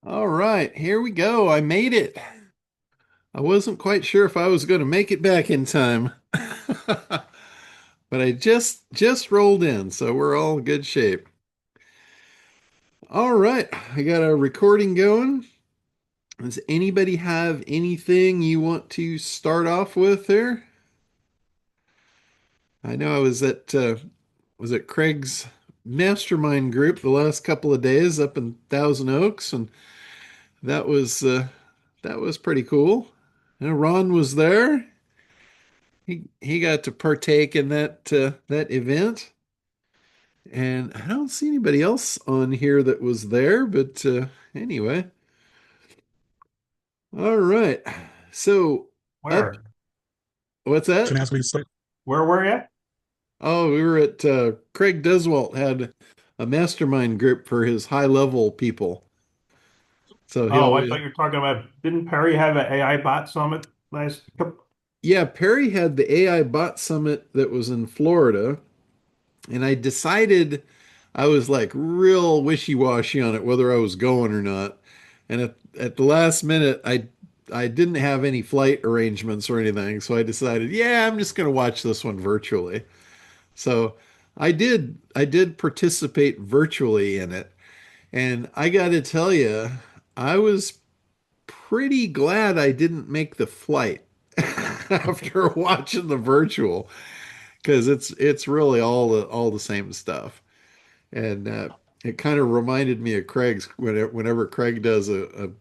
All right, here we go. I made it. I wasn't quite sure if I was going to make it back in time. But I just rolled in, so we're all in good shape. All right, I got a recording going. Does anybody have anything you want to start off with there? I know I was at Craig's mastermind group the last couple of days up in Thousand Oaks, and that was uh, that was pretty cool. Ron was there. He got to partake in that event, and I don't see anybody else on here that was there. But anyway, all right. So up, Where? what's Can that? I ask me to start? Where were you? Oh, we were at Craig Deswalt had a mastermind group for his high level people. So he Oh, I always, thought you were talking about, didn't Perry have an AI bot summit last couple? yeah, Perry had the AI bot summit that was in Florida, and I decided I was like real wishy-washy on it whether I was going or not. And at the last minute, I didn't have any flight arrangements or anything, so I decided, yeah, I'm just going to watch this one virtually. So I did participate virtually in it, and I got to tell you, I was pretty glad I didn't make the flight after watching the virtual because it's really all the same stuff. And it kind of reminded me of Craig's whenever Craig does a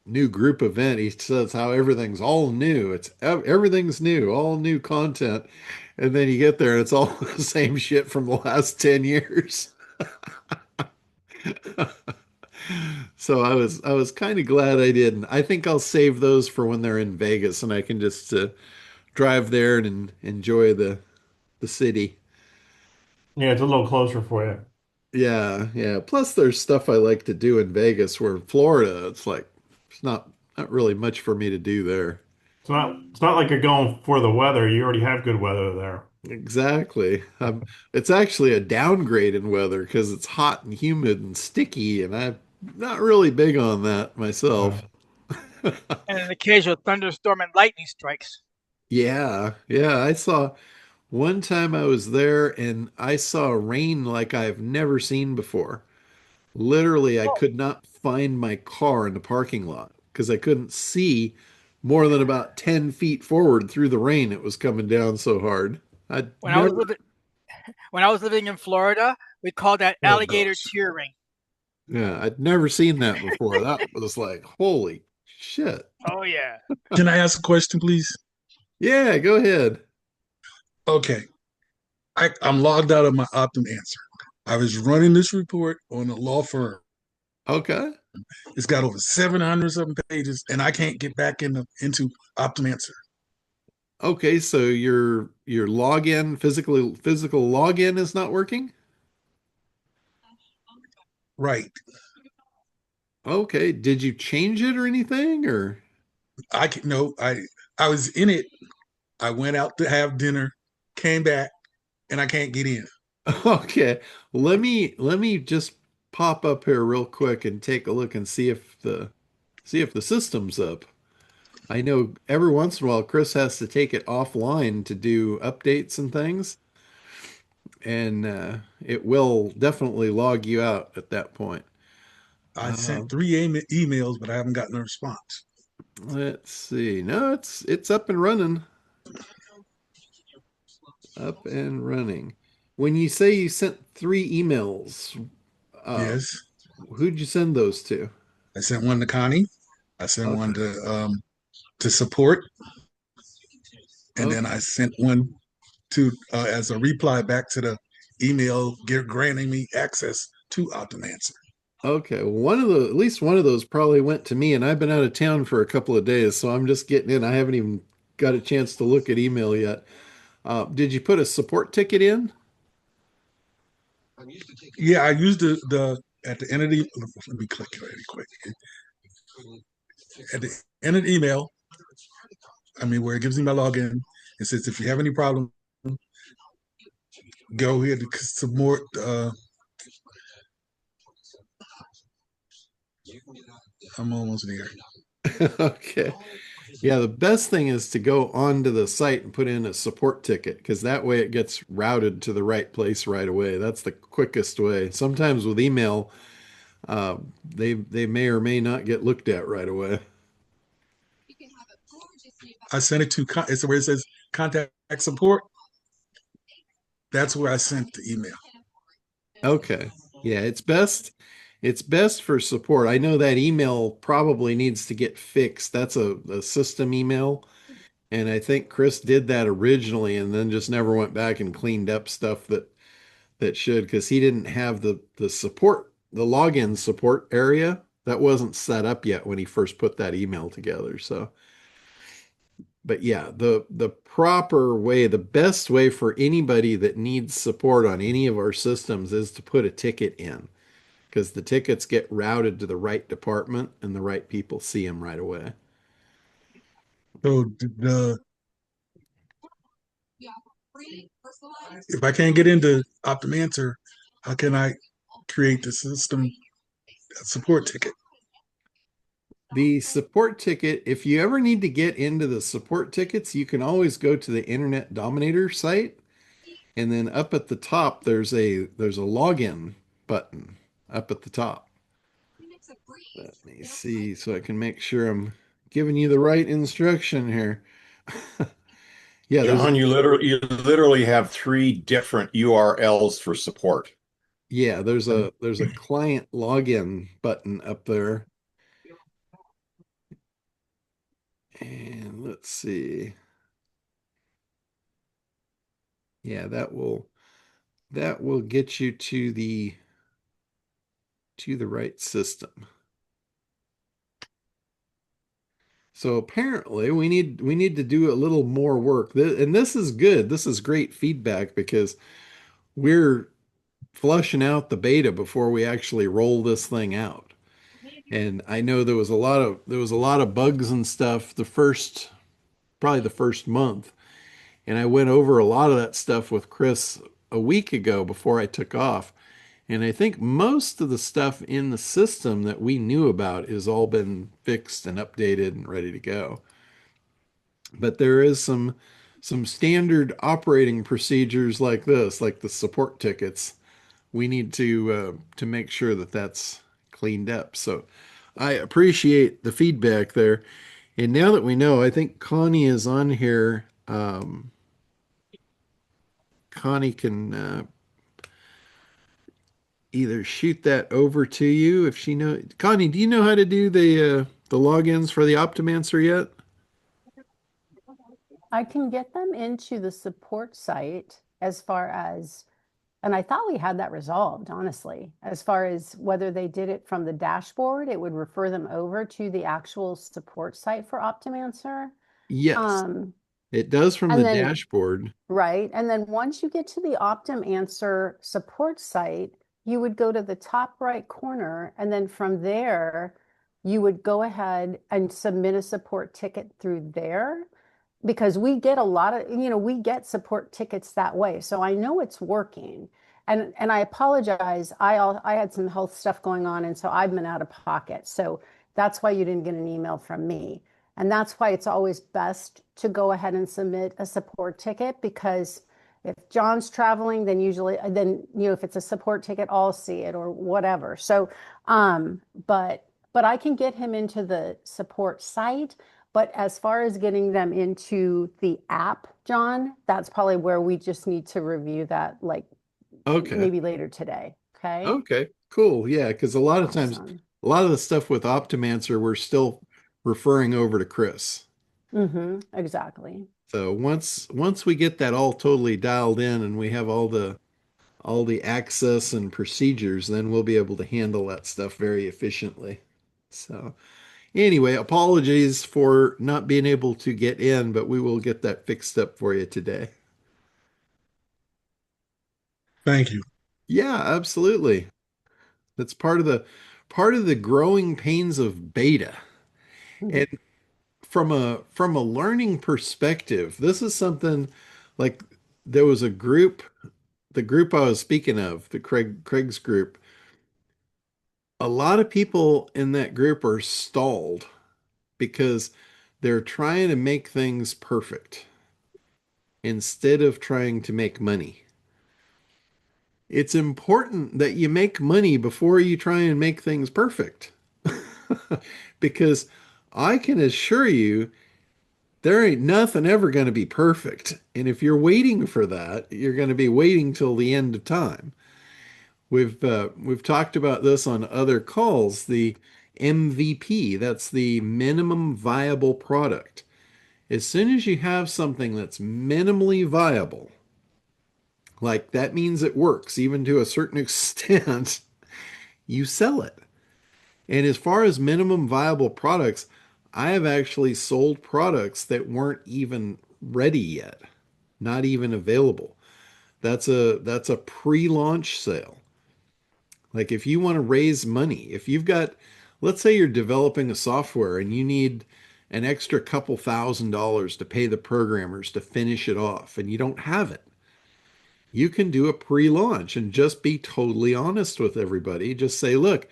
new group event, he says how everything's all new. Everything's new, all new content. And then you get there and it's all the same shit from the last 10 years. So I was kind of glad I didn't. I think I'll save those for when they're in Vegas and I can just drive there and enjoy the city. Yeah, it's a little closer for you. Yeah, yeah. Plus, there's stuff I like to do in Vegas, where in Florida, it's like it's not really much for me to do there. It's not like you're going for the weather. You already have good weather there. Exactly. It's actually a downgrade in weather because it's hot and humid and sticky, and I'm not really big on that Uh, myself. And an occasional thunderstorm and lightning strikes. Yeah, yeah. I saw one time I was there and I saw rain like I've never seen before. Literally, I Oh, could not find my car in the parking lot because I couldn't see more than about 10 feet forward through the rain. It was coming down so hard. I'd when I was never, living when I was living in Florida, we called that Oh alligator gosh. tearing. yeah, I'd never seen that before. That was like, holy shit. Oh yeah. Can I ask a question, please? Yeah, go ahead. Okay. I'm logged out of my Optum answer. I was running this report on a law firm. Okay. It's got over 700 something pages, and I can't get back into Optum answer. Okay, so your login, physical login is not working? Right. Okay, did you change it or anything or I can no, I was in it. I went out to have dinner, came back, and I can't get in. Okay, let me just pop up here real quick and take a look and see if the system's up. I know every once in a while Chris has to take it offline to do updates and things, and it will definitely log you out at that point. I Uh, sent three emails, but I haven't gotten a response. let's see. No, it's up and running. Up and running. When you say you sent 3 emails, uh, Yes. who'd you send those to? I sent one to Connie. I sent one Okay. to support, and then Okay. I sent one to as a reply back to the email granting me access to Optimancer. Okay. Well, at least one of those probably went to me, and I've been out of town for a couple of days, so I'm just getting in. I haven't even got a chance to look at email yet. Did you put a support ticket in? Yeah, I used the at the end of the let me click really quick. At the end of the email, I mean where it gives me my login, it says if you have any problem, go here to support I'm almost there. Okay. Yeah, the best thing is to go onto the site and put in a support ticket because that way it gets routed to the right place right away. That's the quickest way. Sometimes with email, they may or may not get looked at right away. I sent it to it's where it says contact support. That's where I sent the email. Okay. Yeah, it's best for support. I know that email probably needs to get fixed. That's a system email. And I think Chris did that originally and then just never went back and cleaned up stuff that should because he didn't have the support, the login support area. That wasn't set up yet when he first put that email together. So, but yeah, the proper way, the best way for anybody that needs support on any of our systems is to put a ticket in because the tickets get routed to the right department and the right people see them right away. So the if I can't get into Optimancer, how can I create the system support ticket? The support ticket, if you ever need to get into the support tickets, you can always go to the Internet Dominator site, and then up at the top there's a login button up at the top. Let me see so I can make sure I'm giving you the right instruction here. Yeah, John, you literally have three different URLs for support. there's a client login button up there. And let's see. Yeah, that will get you to the right system. So apparently we need to do a little more work. And this is good. This is great feedback because we're flushing out the beta before we actually roll this thing out. And I know there was a lot of bugs and stuff probably the first month. And I went over a lot of that stuff with Chris a week ago before I took off. And I think most of the stuff in the system that we knew about has all been fixed and updated and ready to go. But there is some standard operating procedures like this, like the support tickets. We need to make sure that that's cleaned up. So I appreciate the feedback there. And now that we know, I think Connie is on here. Connie can either shoot that over to you if she know. Connie, do you know how to do the logins for the Optimancer yet? I can get them into the support site as far as, and I thought we had that resolved, honestly, as far as whether they did it from the dashboard, it would refer them over to the actual support site for Optimancer. Yes, Um, it does from and the then dashboard. Right. And then once you get to the Optum Answer support site, you would go to the top right corner. And then from there, you would go ahead and submit a support ticket through there because we get a lot of, we get support tickets that way. So I know it's working. And I apologize. I had some health stuff going on, and so I've been out of pocket. So that's why you didn't get an email from me. And that's why it's always best to go ahead and submit a support ticket because if John's traveling, then usually, if it's a support ticket, I'll see it or whatever. So, but I can get him into the support site. But as far as getting them into the app, John, that's probably where we just need to review that, like Okay. maybe later today. Okay. Okay. Cool. Yeah, because a lot of times, Awesome. a lot of the stuff with Optimancer, we're still referring over to Chris. Exactly. So once we get that all totally dialed in and we have all the access and procedures, then we'll be able to handle that stuff very efficiently. So anyway, apologies for not being able to get in, but we will get that fixed up for you today. Thank you. Yeah, absolutely. That's part of the growing pains of beta. And from a learning perspective, this is something like there was a group, the group I was speaking of, the Craig's group. a lot of people in that group are stalled because they're trying to make things perfect instead of trying to make money. It's important that you make money before you try and make things perfect. Because I can assure you, there ain't nothing ever going to be perfect. And if you're waiting for that, you're going to be waiting till the end of time. We've talked about this on other calls, the MVP, that's the minimum viable product. As soon as you have something that's minimally viable, like that means it works even to a certain extent, you sell it. And as far as minimum viable products, I have actually sold products that weren't even ready yet, not even available. That's a pre-launch sale. Like if you want to raise money, if you've got, let's say you're developing a software and you need an extra couple $1,000s to pay the programmers to finish it off and you don't have it, you can do a pre-launch and just be totally honest with everybody. Just say, look,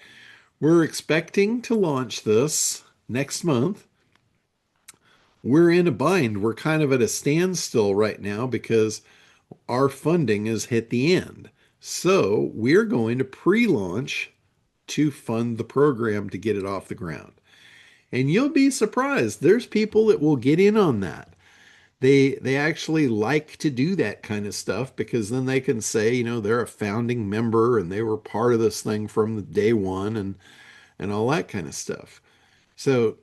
we're expecting to launch this next month. We're in a bind. We're kind of at a standstill right now because our funding has hit the end. So we're going to pre-launch to fund the program to get it off the ground. And you'll be surprised. There's people that will get in on that. They actually like to do that kind of stuff because then they can say, they're a founding member and they were part of this thing from the day one and all that kind of stuff. So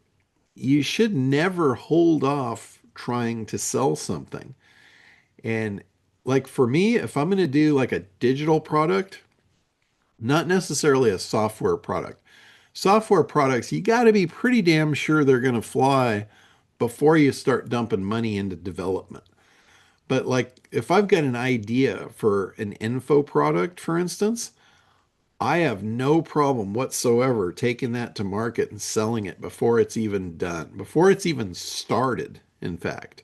you should never hold off trying to sell something. And like for me, if I'm going to do like a digital product, not necessarily a software product. Software products, you got to be pretty damn sure they're going to fly before you start dumping money into development. But like if I've got an idea for an info product, for instance, I have no problem whatsoever taking that to market and selling it before it's even done, before it's even started, in fact.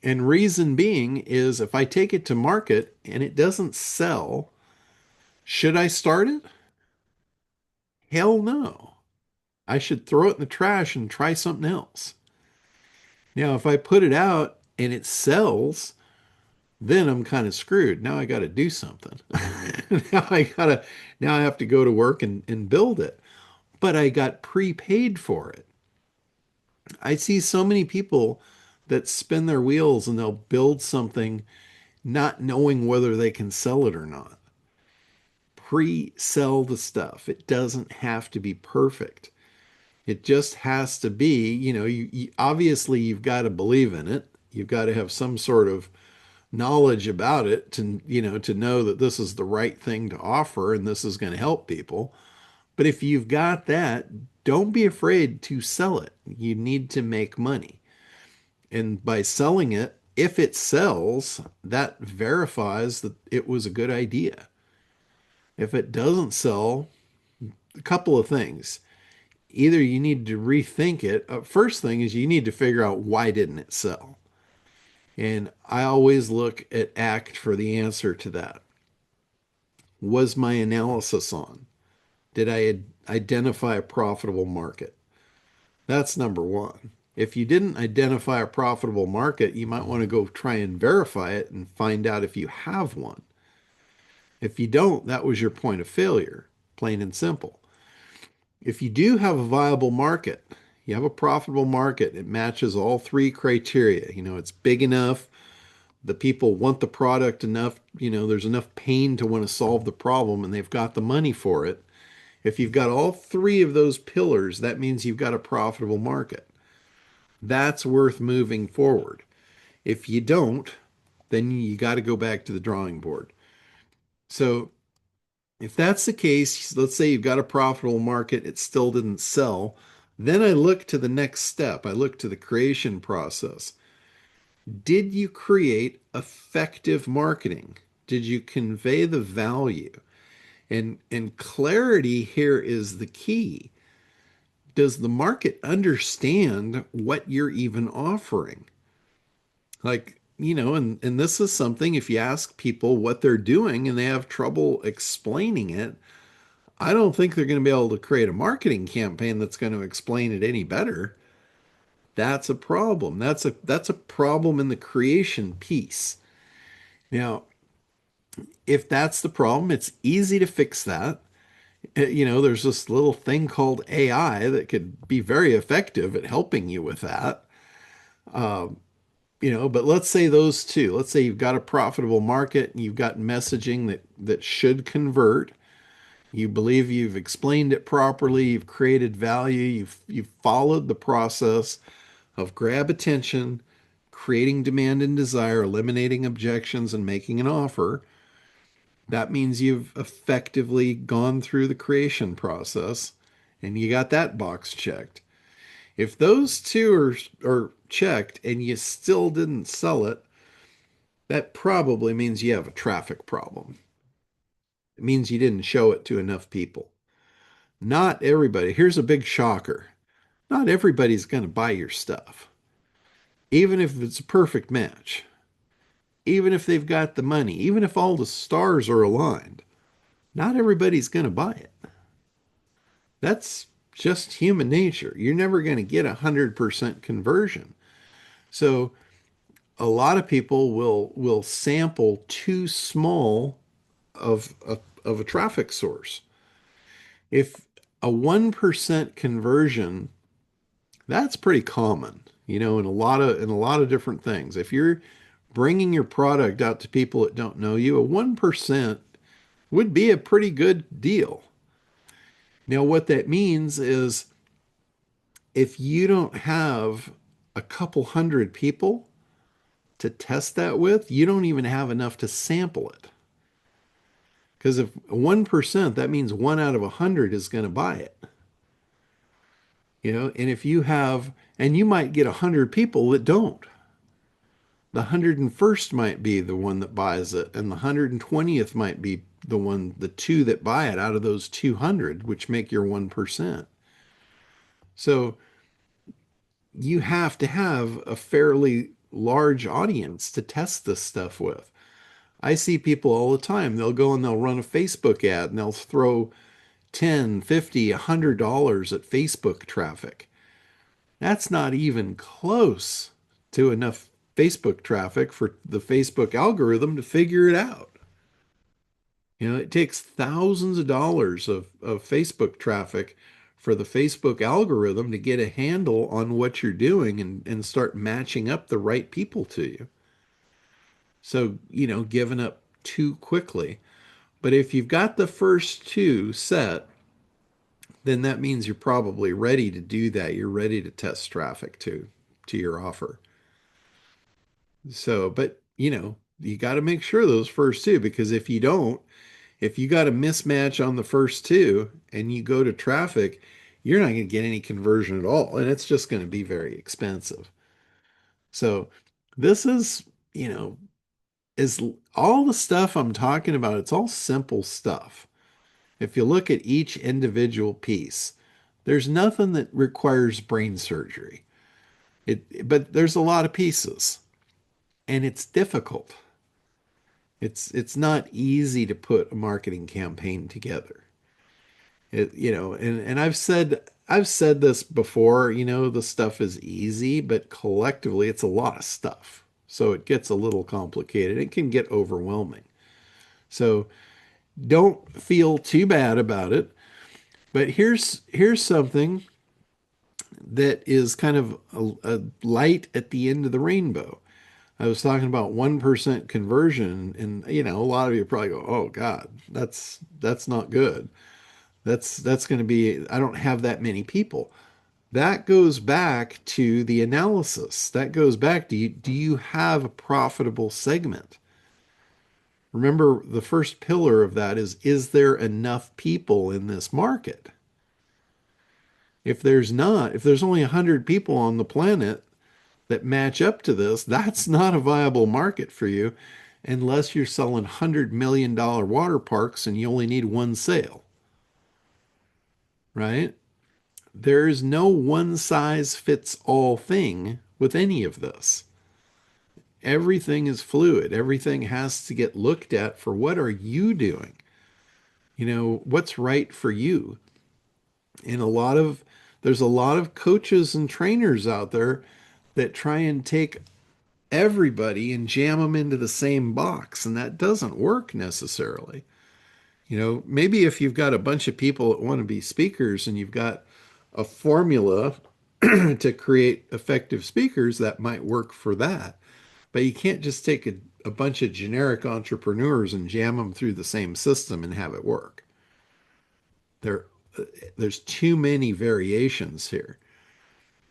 And reason being is if I take it to market and it doesn't sell, should I start it? Hell no. I should throw it in the trash and try something else. Now, if I put it out and it sells, then I'm kind of screwed. Now I got to do something. now I gotta, now I have to go to work and build it. But I got prepaid for it. I see so many people that spin their wheels and they'll build something not knowing whether they can sell it or not. Pre-sell the stuff. It doesn't have to be perfect. It just has to be, obviously you've got to believe in it. You've got to have some sort of knowledge about it to know that this is the right thing to offer and this is going to help people. But if you've got that, don't be afraid to sell it. You need to make money. And by selling it, if it sells, that verifies that it was a good idea. If it doesn't sell, a couple of things. Either you need to rethink it. First thing is you need to figure out why didn't it sell? And I always look at ACT for the answer to that. Was my analysis on? Did I identify a profitable market? That's number one. If you didn't identify a profitable market, you might want to go try and verify it and find out if you have one. If you don't, that was your point of failure, plain and simple. If you do have a viable market, you have a profitable market, it matches all three criteria. It's big enough, the people want the product enough, there's enough pain to want to solve the problem and they've got the money for it. If you've got all three of those pillars, that means you've got a profitable market. That's worth moving forward. If you don't, then you got to go back to the drawing board. So if that's the case, let's say you've got a profitable market, it still didn't sell. Then I look to the next step. I look to the creation process. Did you create effective marketing? Did you convey the value? And clarity here is the key. Does the market understand what you're even offering? Like, and this is something, if you ask people what they're doing and they have trouble explaining it, I don't think they're going to be able to create a marketing campaign that's going to explain it any better. That's a problem. That's a problem in the creation piece. Now, if that's the problem, it's easy to fix that. There's this little thing called AI that could be very effective at helping you with that. But let's say those two. Let's say you've got a profitable market and you've got messaging that should convert. You believe you've explained it properly, you've created value, you've followed the process of grab attention, creating demand and desire, eliminating objections, and making an offer. That means you've effectively gone through the creation process and you got that box checked. If those two are checked and you still didn't sell it, that probably means you have a traffic problem. It means you didn't show it to enough people. Not everybody, here's a big shocker. Not everybody's going to buy your stuff, even if it's a perfect match, even if they've got the money, even if all the stars are aligned. Not everybody's going to buy it. That's just human nature. You're never going to get 100% conversion. So a lot of people will sample too small of a traffic source. If a 1% conversion, that's pretty common, in a lot of different things. If you're bringing your product out to people that don't know you, a 1% would be a pretty good deal. Now, what that means is if you don't have a couple hundred people to test that with, you don't even have enough to sample it. Because if 1%, that means 1 out of 100 is going to buy it. And if you have, and you might get 100 people that don't. The 101st might be the one that buys it, and the 120th might be the two that buy it out of those 200, which make your 1%. So you have to have a fairly large audience to test this stuff with. I see people all the time. They'll go and they'll run a Facebook ad and they'll throw 10, 50, $100 at Facebook traffic. That's not even close to enough Facebook traffic for the Facebook algorithm to figure it out. It takes thousands of dollars of Facebook traffic for the Facebook algorithm to get a handle on what you're doing and start matching up the right people to you. So, giving up too quickly. But if you've got the first two set, then that means you're probably ready to do that. You're ready to test traffic to your offer. So, but you got to make sure those first two, because if you don't, if you got a mismatch on the first two and you go to traffic, you're not going to get any conversion at all. And it's just going to be very expensive. So this is all the stuff I'm talking about. It's all simple stuff. If you look at each individual piece, there's nothing that requires brain surgery. But there's a lot of pieces and it's difficult. It's not easy to put a marketing campaign together. And I've said this before, the stuff is easy, but collectively it's a lot of stuff. So it gets a little complicated. It can get overwhelming. So don't feel too bad about it. But here's something that is kind of a light at the end of the rainbow. I was talking about 1% conversion, and a lot of you probably go, "Oh God, that's not good. That's going to be, I don't have that many people." That goes back to the analysis. That goes back to do you have a profitable segment? Remember, the first pillar of that is there enough people in this market? If there's not, if there's only 100 people on the planet that match up to this, that's not a viable market for you unless you're selling $100 million water parks and you only need one sale, right? There is no one size fits all thing with any of this. Everything is fluid. Everything has to get looked at for what are you doing? what's right for you. And there's a lot of coaches and trainers out there that try and take everybody and jam them into the same box, and that doesn't work necessarily. Maybe if you've got a bunch of people that want to be speakers and you've got a formula to create effective speakers, that might work for that. But you can't just take a bunch of generic entrepreneurs and jam them through the same system and have it work. There, there's too many variations here.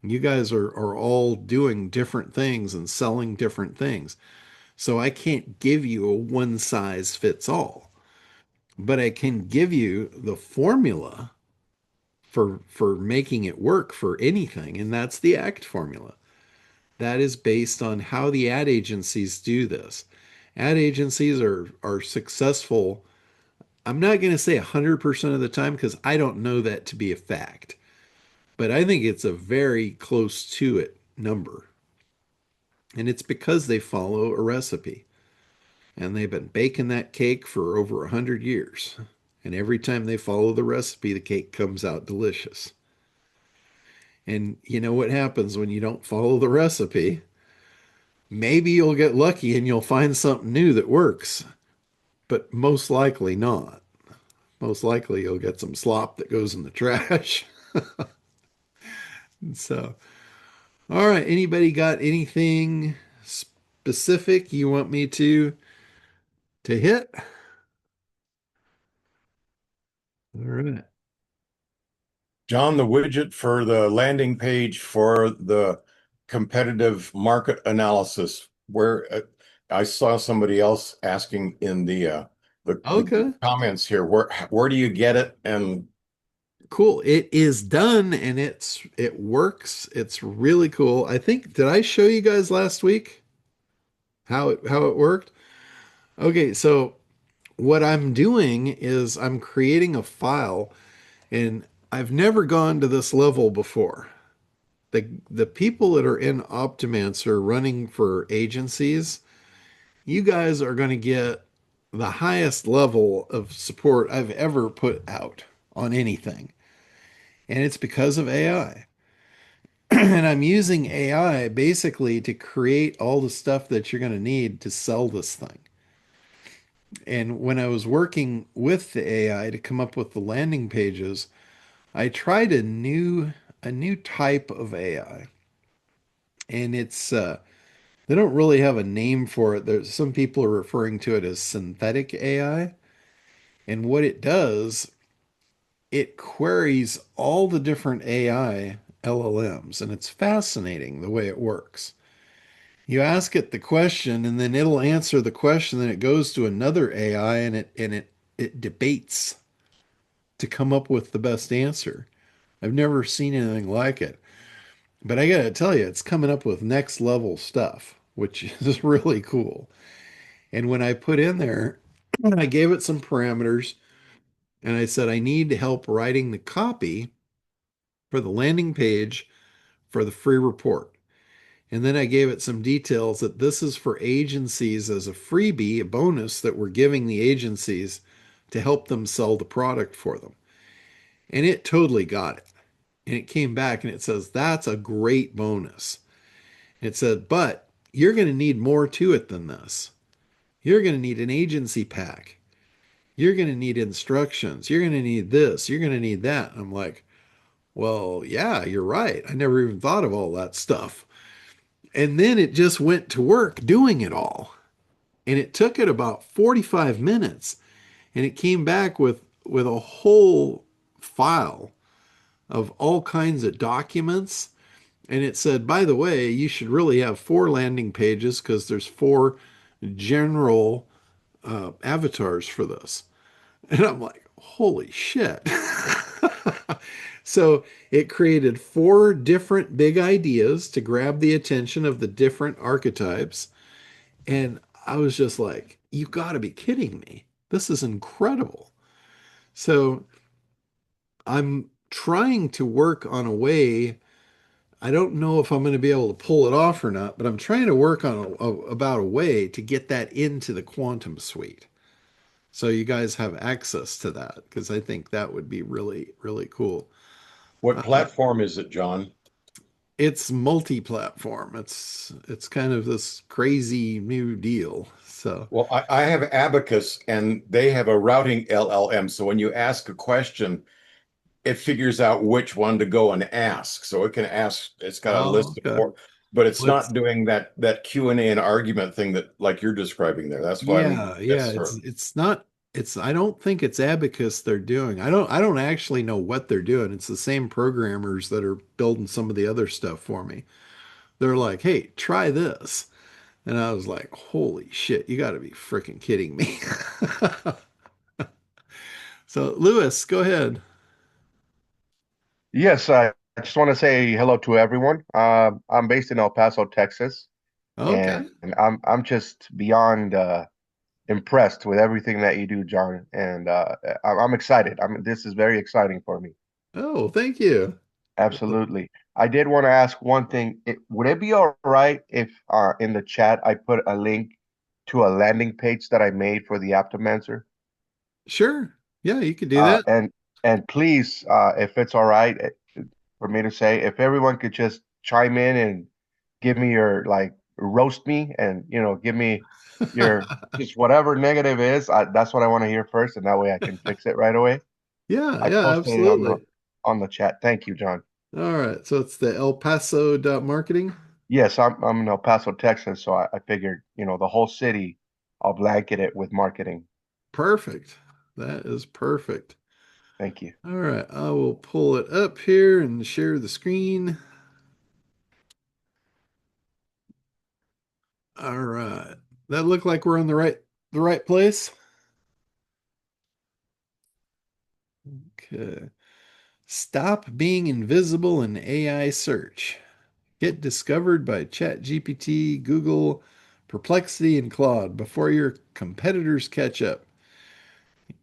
You guys are all doing different things and selling different things. So I can't give you a one size fits all, but I can give you the formula for making it work for anything, and that's the ACT formula. That is based on how the ad agencies do this. Ad agencies are successful. I'm not going to say 100% of the time because I don't know that to be a fact, but I think it's a very close to it number. And it's because they follow a recipe. And they've been baking that cake for over 100 years. And every time they follow the recipe, the cake comes out delicious. And you know what happens when you don't follow the recipe? Maybe you'll get lucky and you'll find something new that works, but most likely not. Most likely you'll get some slop that goes in the trash. So, all right, anybody got anything specific you want me to hit? All right. John, the widget for the landing page for the competitive market analysis, where I saw somebody else asking in the Okay. comments here, where do you get it? And Cool. It is done and it works. It's really cool. I think did I show you guys last week how it worked? Okay, so what I'm doing is I'm creating a file and I've never gone to this level before. The people that are in Optimancer running for agencies, you guys are going to get the highest level of support I've ever put out on anything. And it's because of AI. And I'm using AI basically to create all the stuff that you're going to need to sell this thing. And when I was working with the AI to come up with the landing pages, I tried a new type of AI. And they don't really have a name for it. There's some people are referring to it as synthetic AI. And what it does, it queries all the different AI LLMs, and it's fascinating the way it works. You ask it the question, and then it'll answer the question, then it goes to another AI and it debates to come up with the best answer. I've never seen anything like it. But I gotta tell you, it's coming up with next level stuff, which is really cool. And when I put in there, I gave it some parameters and I said, I need help writing the copy for the landing page for the free report. And then I gave it some details that this is for agencies as a freebie, a bonus that we're giving the agencies to help them sell the product for them. And it totally got it. And it came back and it says, that's a great bonus. It said, but you're going to need more to it than this. You're going to need an agency pack. You're going to need instructions. You're going to need this. You're going to need that. I'm like, well, yeah, you're right. I never even thought of all that stuff. And then it just went to work doing it all. And it took it about 45 minutes. And it came back with a whole file of all kinds of documents. And it said, by the way, you should really have 4 landing pages because there's 4 general avatars for this. And I'm like, holy shit. So it created 4 different big ideas to grab the attention of the different archetypes. And I was just like, you got to be kidding me. This is incredible. So I'm trying to work on a way. I don't know if I'm going to be able to pull it off or not, but I'm trying to work on about a way to get that into the quantum suite. So you guys have access to that because I think that would be really, really cool. What Uh, platform is it, John? it's multi-platform. It's kind of this crazy new deal. So Well, I have Abacus and they have a routing LLM. So when you ask a question, it figures out which one to go and ask. So it can ask, it's got a oh, list of okay. four, but it's Well, it's not doing that Q&A and argument thing that like you're describing there. That's why I'm yeah, that's sort it's not I don't think it's Abacus they're doing. I don't actually know what they're doing. It's the same programmers that are building some of the other stuff for me. They're like, "Hey, try this." And I was like, "Holy shit, you got to be freaking kidding me." So, Lewis, go ahead. Yes, I just want to say hello to everyone. I'm based in El Paso, Texas, and Okay. I'm just beyond impressed with everything that you do, John. And I'm excited. This is very exciting for me. Oh, thank you. Absolutely. I did want to ask one thing. Would it be all right if in the chat I put a link to a landing page that I made for the Optimancer? Sure. Yeah, you could do Uh, that. and and please, if it's all right for me to say, if everyone could just chime in and give me your like roast me and give me your just whatever negative is, that's what I want to hear first, and that way I can fix it right away. Yeah, I yeah, posted it absolutely. on the chat. Thank you, John. All right. So it's the El Paso marketing. Yes, I'm in El Paso, Texas, so I figured the whole city, I'll blanket it with marketing. Perfect. That is perfect. Thank you. All right, I will pull it up here and share the screen. All right. That look like we're on the right place? Okay. Stop being invisible in AI search. Get discovered by ChatGPT, Google, Perplexity, and Claude before your competitors catch up.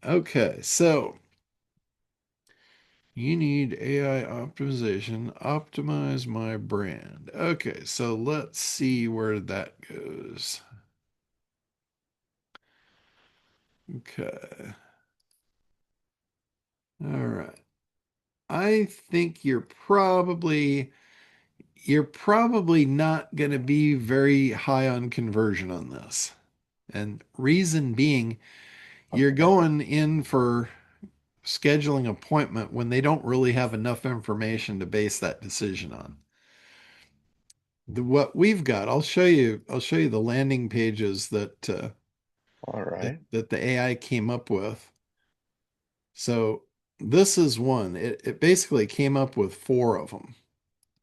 Okay, so you need AI optimization. Optimize my brand. Okay, so let's see where that goes. Okay. All right. I think you're probably not going to be very high on conversion on this. And reason being, you're Okay. going in for scheduling appointment when they don't really have enough information to base that decision on. What we've got, I'll show you the landing pages All that right. that the AI came up with. So this is one. It basically came up with four of them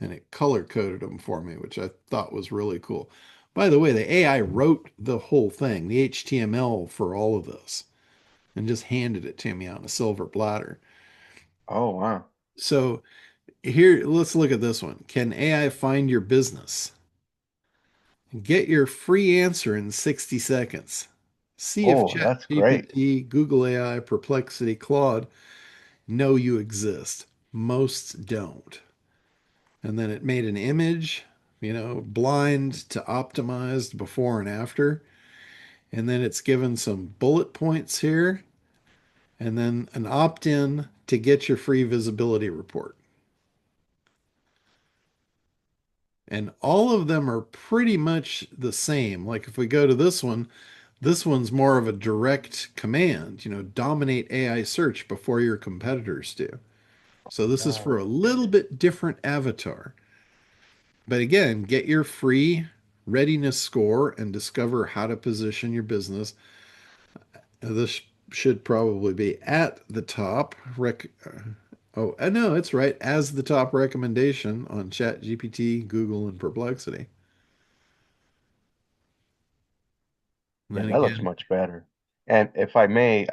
and it color coded them for me, which I thought was really cool. By the way, the AI wrote the whole thing, the HTML for all of this, and just handed it to me on a silver platter. Oh, wow. So here, let's look at this one. Can AI find your business? Get your free answer in 60 seconds. See if Oh, that's great. ChatGPT, Google AI, Perplexity, Claude know you exist. Most don't. And then it made an image, blind to optimized before and after. And then it's given some bullet points here, and then an opt in to get your free visibility report. And all of them are pretty much the same. Like if we go to this one's more of a direct command, dominate AI search before your competitors do. So this is for Oh, a okay. little bit different avatar. But again, get your free readiness score and discover how to position your business. This should probably be at the top. Oh, no, it's right. As the top recommendation on ChatGPT, Google, and Perplexity. And Yeah, then that looks again, much better. And if I may,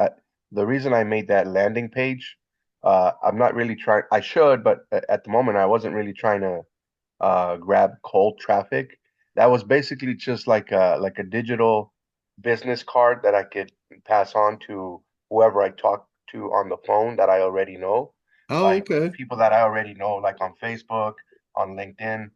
the reason I made that landing page, I'm not really trying, I should, but at the moment I wasn't really trying to grab cold traffic. That was basically just like a digital business card that I could pass on to whoever I talk to on the phone that I already know, oh, like okay. people that I already know, like on Facebook, on LinkedIn.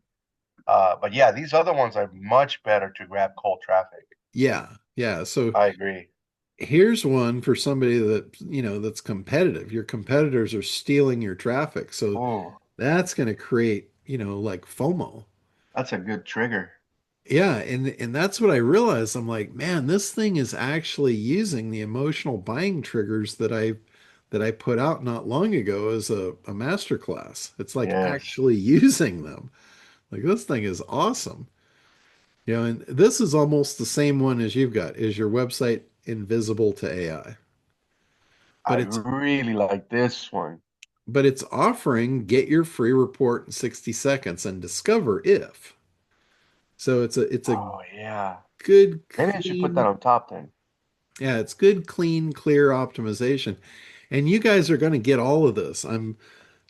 But yeah, these other ones are much better to grab cold traffic. Yeah, yeah. So I agree. here's one for somebody that, that's competitive. Your competitors are stealing your traffic. So Oh, that's going to create, like FOMO. that's a good trigger. Yeah, and that's what I realized. I'm like, man, this thing is actually using the emotional buying triggers that I put out not long ago as a master class. It's like Yes, actually using them. Like this thing is awesome. And this is almost the same one as you've got. Is your website invisible to AI? I But it's really like this one. but it's offering get your free report in 60 seconds and discover if. So it's a Oh yeah. good Maybe I should put that clean, on top then. yeah, it's good clean clear optimization. And you guys are going to get all of this.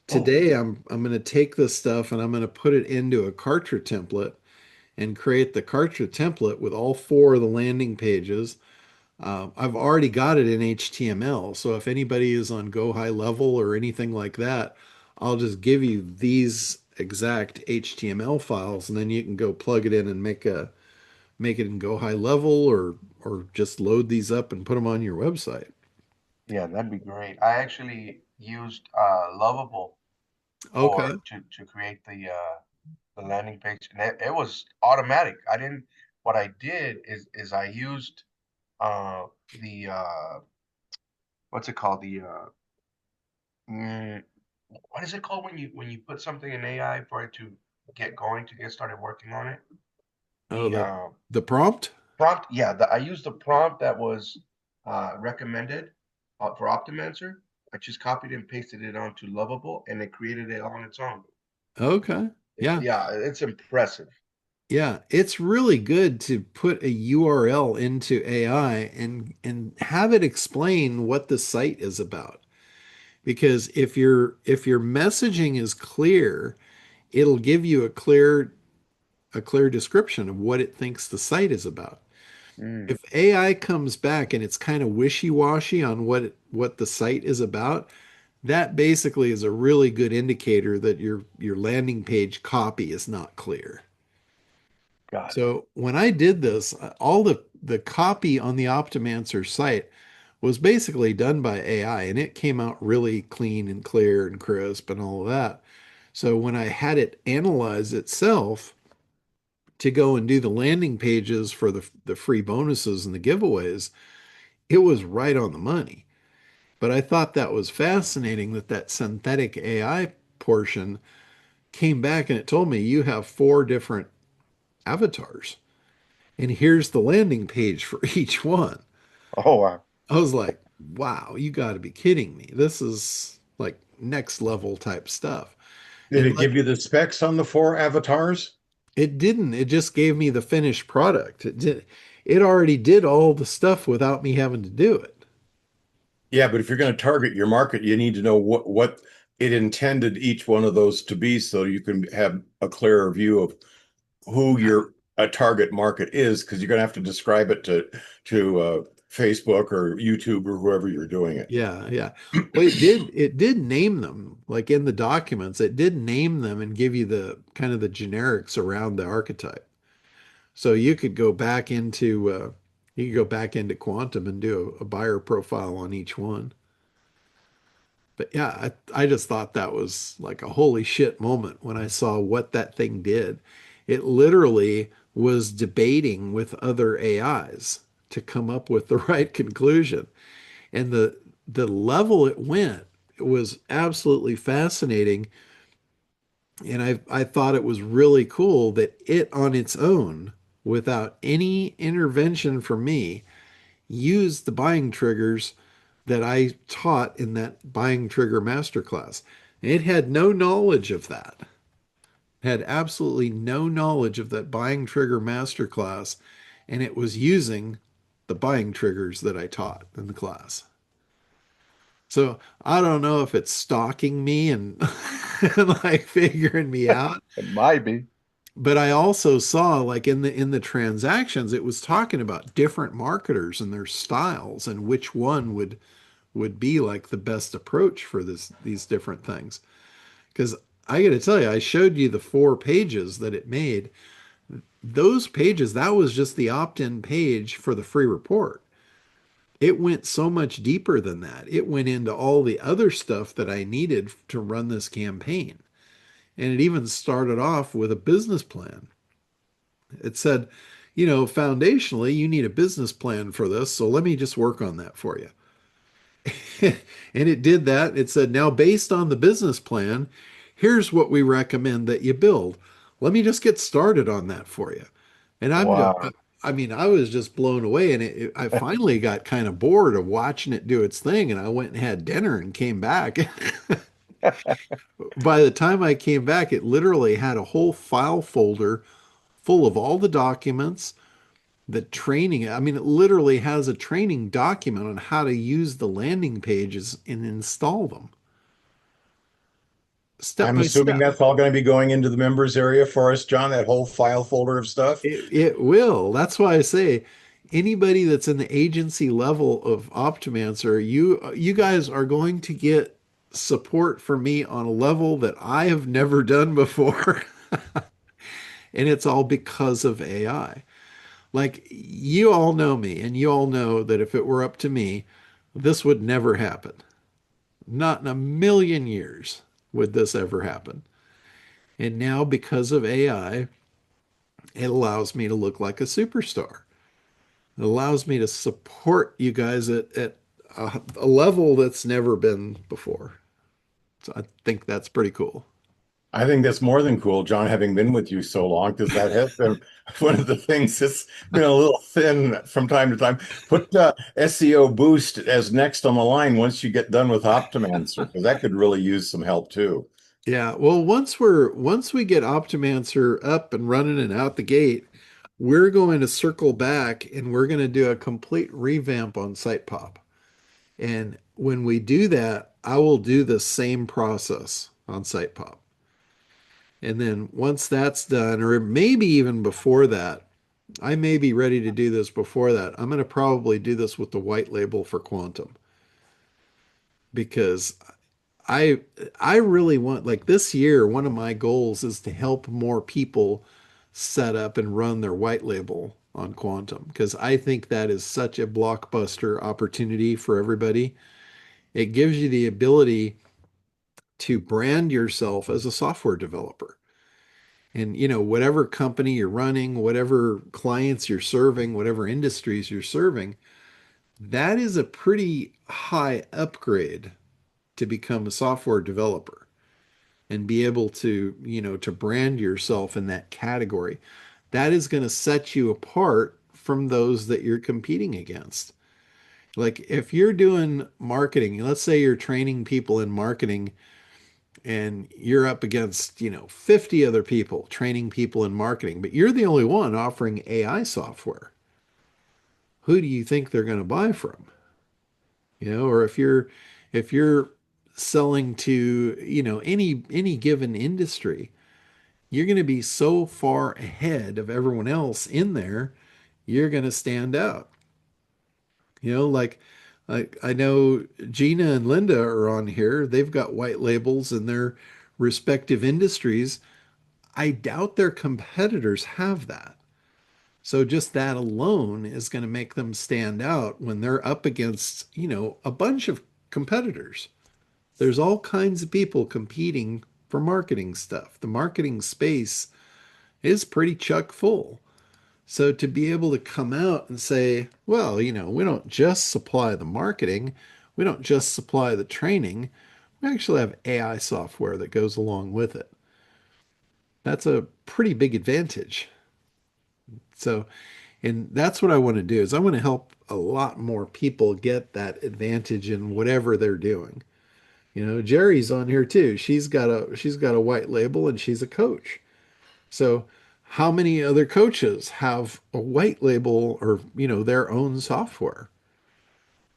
Oh, Today I'm going to take this stuff and I'm going to put it into a Kartra template and create the Kartra template with all four of the landing pages. I've already got it in HTML, so if anybody is on Go High Level or anything like that, I'll just give you these exact HTML files, and then you can go plug it in and make it in Go High Level, or just load these up and put them on your website. yeah, that'd be great. I actually used Lovable Okay. to create the landing page, and it was automatic. I didn't. What I did is I used uh the what's it called? Mm, what is it called when you put something in AI for it to get going to get started working on it? Oh, The the prompt? prompt, yeah, I used the prompt that was recommended for Optimancer. I just copied and pasted it onto Lovable, and it created it on its own. Okay. Yeah. Yeah, it's impressive. Yeah, it's really good to put a URL into AI and have it explain what the site is about. Because if your messaging is clear, it'll give you a clear description of what it thinks the site is about. Mm, If AI comes back and it's kind of wishy-washy on what the site is about, that basically is a really good indicator that your landing page copy is not clear. got it. So when I did this, all the copy on the Optimancer site was basically done by AI, and it came out really clean and clear and crisp and all of that. So when I had it analyze itself to go and do the landing pages for the free bonuses and the giveaways, it was right on the money. But I thought that was fascinating that that synthetic AI portion came back and it told me you have four different avatars. And here's the landing page for each one. Oh wow. I was like, wow, you got to be kidding me. This is like next level type stuff. Did And it like, give you the specs on the four avatars? it didn't, it just gave me the finished product. It already did all the stuff without me having to do it. Yeah, but if you're going to target your market, you need to know what it intended each one of those to be so you can have a clearer view of who Yeah. your a target market is, because you're going to have to describe it to Facebook or YouTube or whoever you're doing it. Yeah, yeah. Well, it did name them like in the documents. It did name them and give you the kind of the generics around the archetype. So you could go back into Quantum and do a buyer profile on each one. But yeah, I just thought that was like a holy shit moment when I saw what that thing did. It literally was debating with other AIs to come up with the right conclusion. And the level it went was absolutely fascinating. And I thought it was really cool that it on its own, without any intervention from me, used the buying triggers that I taught in that buying trigger masterclass. It had no knowledge of that. Had absolutely no knowledge of that buying trigger masterclass, and it was using the buying triggers that I taught in the class. So I don't know if it's stalking me and, and like figuring me out, It might be. but I also saw like in the transactions, it was talking about different marketers and their styles and which one would be like the best approach for these different things. Because I got to tell you, I showed you the four pages that it made. Those pages, that was just the opt-in page for the free report. It went so much deeper than that. It went into all the other stuff that I needed to run this campaign. And it even started off with a business plan. It said, foundationally, you need a business plan for this. So let me just work on that for you. And it did that. It said, now based on the business plan, here's what we recommend that you build. Let me just get started on that for you. And Wow. I mean, I was just blown away. And I finally got kind of bored of watching it do its thing. And I went and had dinner and came back. By the time I came back, it literally had a whole file folder full of all the documents, the training. I mean, it literally has a training document on how to use the landing pages and install them step I'm by assuming step. that's all going to be going into the members area for us, John, that whole file folder of stuff. It will. That's why I say anybody that's in the agency level of Optimancer, you guys are going to get support from me on a level that I have never done before. And it's all because of AI. Like you all know me, and you all know that if it were up to me, this would never happen. Not in a million years would this ever happen. And now, because of AI, it allows me to look like a superstar. It allows me to support you guys at a level that's never been before. So I think that's pretty cool. I think that's more than cool, John, having been with you so long, because that has been one of the things that's been a little thin from time to time. Put SEO Boost as next on the line once you get done with Optimancer, because that could really use some help too. Yeah, well, once we get Optimancer up and running and out the gate, we're going to circle back and we're going to do a complete revamp on SitePop. And when we do that, I will do the same process on SitePop. And then once that's done, or maybe even before that, I may be ready to do this before that. I'm going to probably do this with the white label for Quantum because I I really want like this year, one of my goals is to help more people set up and run their white label on Quantum because I think that is such a blockbuster opportunity for everybody. It gives you the ability to brand yourself as a software developer. And whatever company you're running, whatever clients you're serving, whatever industries you're serving, that is a pretty high upgrade to become a software developer and be able to brand yourself in that category. That is going to set you apart from those that you're competing against. Like if you're doing marketing, let's say you're training people in marketing and you're up against, 50 other people training people in marketing, but you're the only one offering AI software. Who do you think they're going to buy from? Or if you're selling to, any given industry, you're going to be so far ahead of everyone else in there, you're going to stand out. Like I know Gina and Linda are on here. They've got white labels in their respective industries. I doubt their competitors have that. So just that alone is going to make them stand out when they're up against, a bunch of competitors. There's all kinds of people competing for marketing stuff. The marketing space is pretty chuck full. So to be able to come out and say, well, we don't just supply the marketing, we don't just supply the training, we actually have AI software that goes along with it. That's a pretty big advantage. So, and that's what I want to do is I want to help a lot more people get that advantage in whatever they're doing. Jerry's on here too. She's got a white label and she's a coach. So how many other coaches have a white label or, their own software?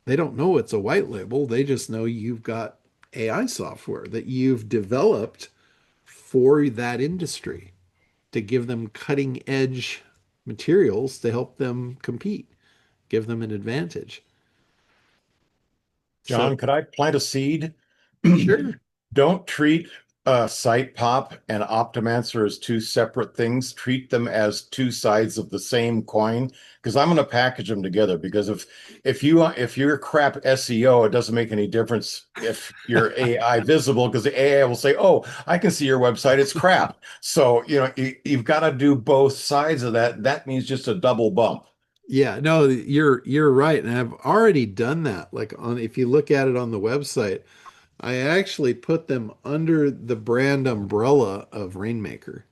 They don't know it's a white label. They just know you've got AI software that you've developed for that industry to give them cutting edge materials to help them compete, give them an advantage. So, John, could I plant a seed? sure. Don't treat Site Pop and Optimancer as two separate things. Treat them as two sides of the same coin. Because I'm going to package them together. Because if you're crap SEO, it doesn't make any difference if you're AI visible. Because the AI will say, "Oh, I can see your website. It's crap." So you've got to do both sides of that. That means just a double bump. Yeah, no, you're right. And I've already done that. Like on if you look at it on the website, I actually put them under the brand umbrella of Rainmaker.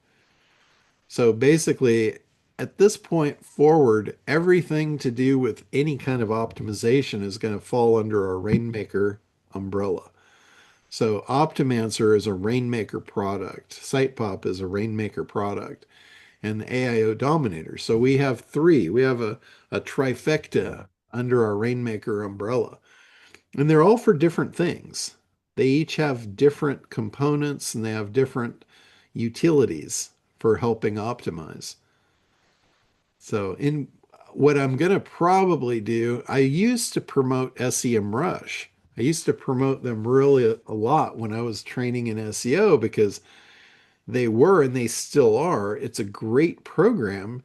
So basically, at this point forward, everything to do with any kind of optimization is going to fall under our Rainmaker umbrella. So Optimancer is a Rainmaker product, SitePop is a Rainmaker product, and the AIO Dominator. So we have three. We have a trifecta under our Rainmaker umbrella. And they're all for different things. They each have different components and they have different utilities for helping optimize. So in what I'm going to probably do, I used to promote SEMrush. I used to promote them really a lot when I was training in SEO because they were and they still are. It's a great program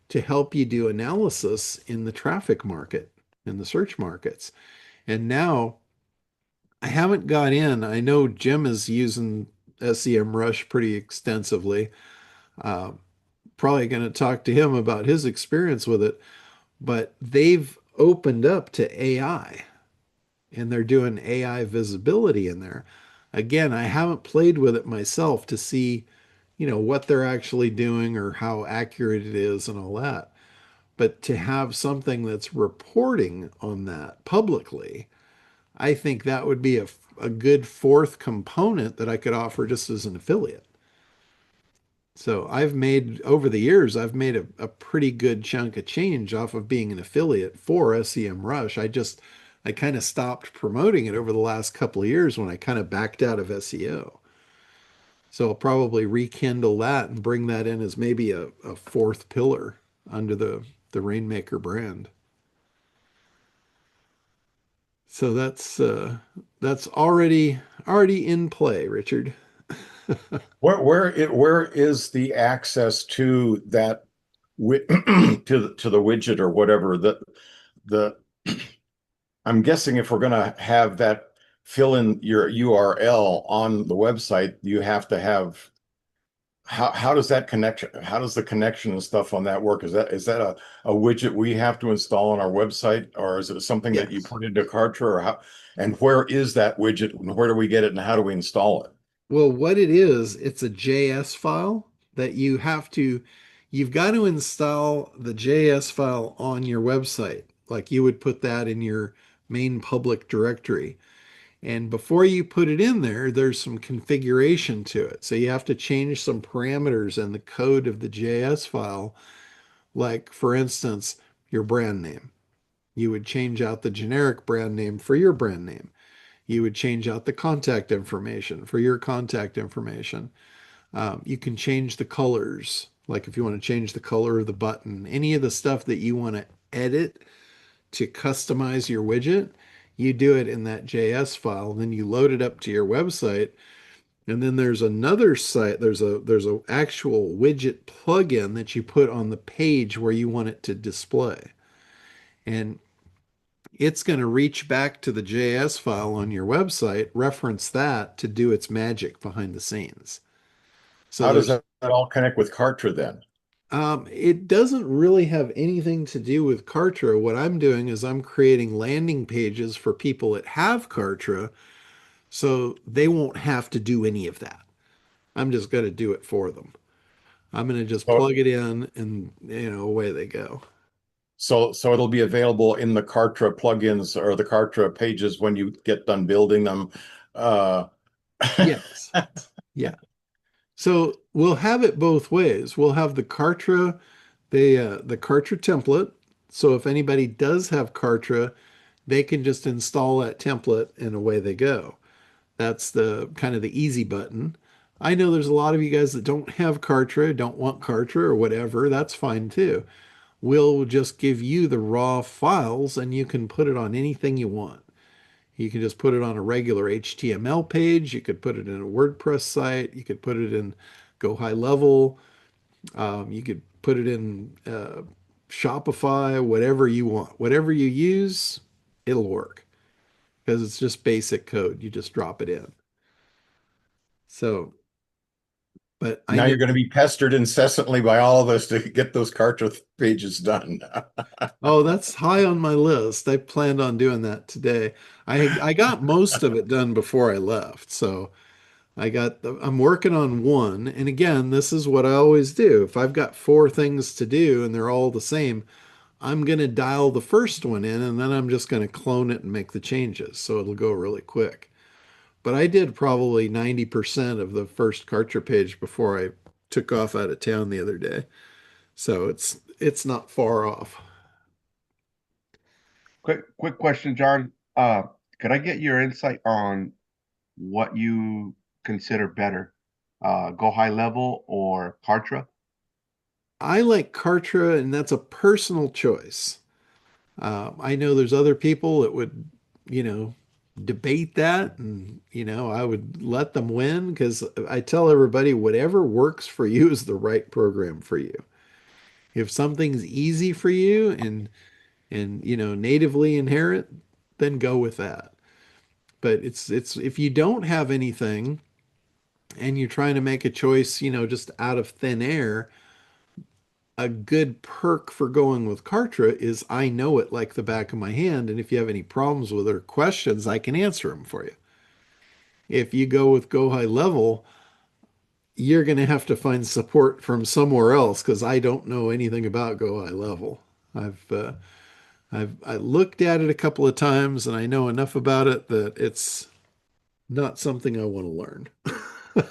to help you do analysis in the traffic market, in the search markets. And now I haven't got in. I know Jim is using SEMrush pretty extensively. Uh, Probably going to talk to him about his experience with it, but they've opened up to AI and they're doing AI visibility in there. Again, I haven't played with it myself to see, what they're actually doing or how accurate it is and all that. But to have something that's reporting on that publicly, I think that would be a good fourth component that I could offer just as an affiliate. So I've made over the years, I've made a pretty good chunk of change off of being an affiliate for SEMrush. I kind of stopped promoting it over the last couple of years when I kind of backed out of SEO. So I'll probably rekindle that and bring that in as maybe a fourth pillar under the Rainmaker brand. So that's already in play, Richard. Where is the access to that to the widget or whatever the I'm guessing if we're going to have that fill in your URL on the website, you have to have how does that connection how does the connection and stuff on that work? Is that a widget we have to install on our website, or is it something that you Yes. put into Kartra, or how, and where is that widget and where do we get it and how do we install it? Well, what it is, it's a JS file that you've got to install the JS file on your website. Like you would put that in your main public directory. And before you put it in there, there's some configuration to it. So you have to change some parameters in the code of the JS file. Like, for instance, your brand name. You would change out the generic brand name for your brand name. You would change out the contact information for your contact information. You can change the colors, like if you want to change the color of the button, any of the stuff that you want to edit to customize your widget, you do it in that JS file. Then you load it up to your website. And then there's another site, there's a actual widget plugin that you put on the page where you want it to display. And it's going to reach back to the JS file on your website, reference that to do its magic behind the scenes. So How does there's that all connect with Kartra then? it doesn't really have anything to do with Kartra. What I'm doing is I'm creating landing pages for people that have Kartra so they won't have to do any of that. I'm just going to do it for them. I'm going to just So, plug it in and away they go. so it'll be available in the Kartra plugins or the Kartra pages when you get done building them. Uh, Yes. Yeah. So we'll have it both ways. We'll have the Kartra template. So if anybody does have Kartra, they can just install that template and away they go. That's the kind of the easy button. I know there's a lot of you guys that don't have Kartra, don't want Kartra or whatever. That's fine too. We'll just give you the raw files and you can put it on anything you want. You can just put it on a regular HTML page. You could put it in a WordPress site. You could put it in Go High Level. You could put it in Shopify, whatever you want. Whatever you use, it'll work because it's just basic code. You just drop it in. So, but I Now know, you're going to be pestered incessantly by all of us to get those cartridge pages done. oh, that's high on my list. I planned on doing that today. I got most of it done before I left. So I'm working on one. And again, this is what I always do. If I've got four things to do and they're all the same, I'm going to dial the first one in and then I'm just going to clone it and make the changes. So it'll go really quick. But I did probably 90% of the first Kartra page before I took off out of town the other day. So it's not far off. Quick question, John. Could I get your insight on what you consider better, Go High Level or Kartra? I like Kartra, and that's a personal choice. I know there's other people that would, you know, debate that, and I would let them win because I tell everybody whatever works for you is the right program for you. If something's easy for you and natively inherent, then go with that. But it's if you don't have anything and you're trying to make a choice, just out of thin air, a good perk for going with Kartra is I know it like the back of my hand, and if you have any problems with it or questions, I can answer them for you. If you go with Go High Level, you're going to have to find support from somewhere else because I don't know anything about Go High Level. I've I looked at it a couple of times and I know enough about it that it's not something I want to learn.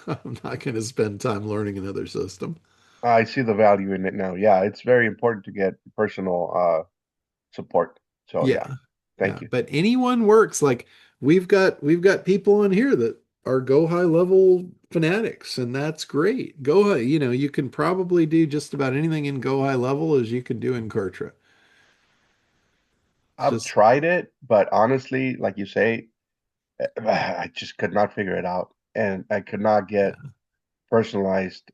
I'm not going to spend time learning another system. I see the value in it now. Yeah, it's very important to get personal support. So yeah, Yeah, thank yeah. you. But anyone works. Like we've got people on here that are Go High Level fanatics, and that's great. Go High, you can probably do just about anything in Go High Level as you can do in Kartra. It's I've just tried it, but honestly, like you say, I just could not figure it out, and I could not get yeah. personalized,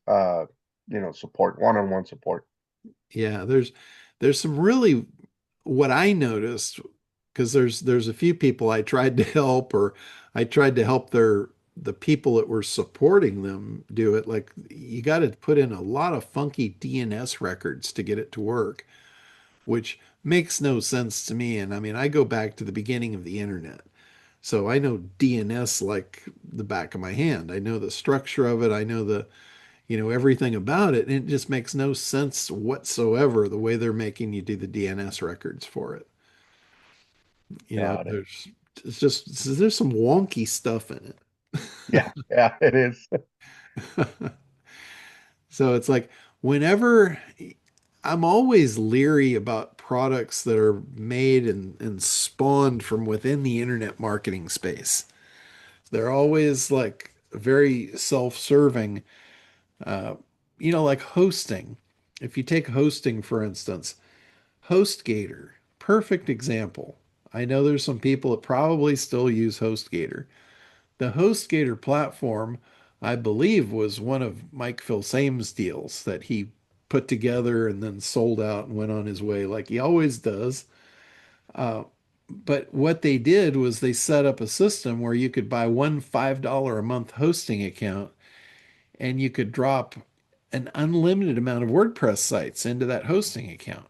support, one-on-one support. Yeah, there's some really what I noticed because there's a few people I tried to help or I tried to help the people that were supporting them do it. Like you got to put in a lot of funky DNS records to get it to work, which makes no sense to me. And I mean, I go back to the beginning of the internet. So I know DNS like the back of my hand. I know the structure of it. I know everything about it. And it just makes no sense whatsoever the way they're making you do the DNS records for it. Got it. There's some wonky stuff in Yeah, yeah, it is. it. So it's like whenever I'm always leery about products that are made and spawned from within the internet marketing space. They're always like very self-serving, uh, like hosting. If you take hosting, for instance, HostGator, perfect example. I know there's some people that probably still use HostGator. The HostGator platform, I believe, was one of Mike Filsame's deals that he put together and then sold out and went on his way like he always does. Uh, but what they did was they set up a system where you could buy one $5 a month hosting account and you could drop an unlimited amount of WordPress sites into that hosting account.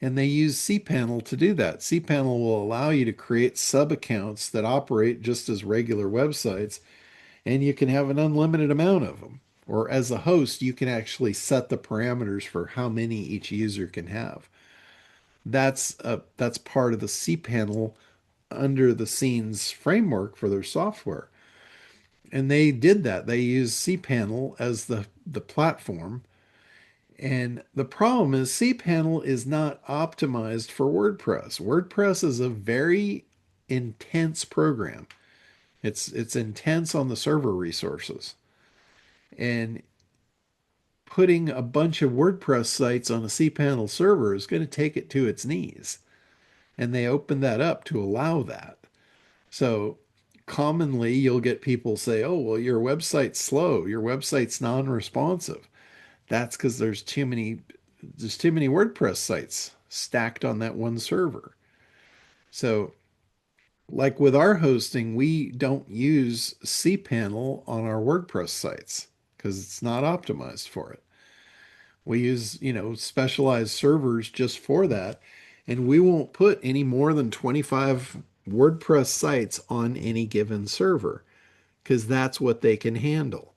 And they use cPanel to do that. cPanel will allow you to create sub accounts that operate just as regular websites, and you can have an unlimited amount of them. Or as a host, you can actually set the parameters for how many each user can have. That's part of the cPanel under the scenes framework for their software. And they did that. They used cPanel as the platform. And the problem is cPanel is not optimized for WordPress. WordPress is a very intense program. It's intense on the server resources. And putting a bunch of WordPress sites on a cPanel server is going to take it to its knees. And they opened that up to allow that. So commonly you'll get people say, "Oh, well, your website's slow. Your website's non-responsive." That's because there's too many WordPress sites stacked on that one server. So like with our hosting, we don't use cPanel on our WordPress sites because it's not optimized for it. We use, specialized servers just for that. And we won't put any more than 25 WordPress sites on any given server because that's what they can handle.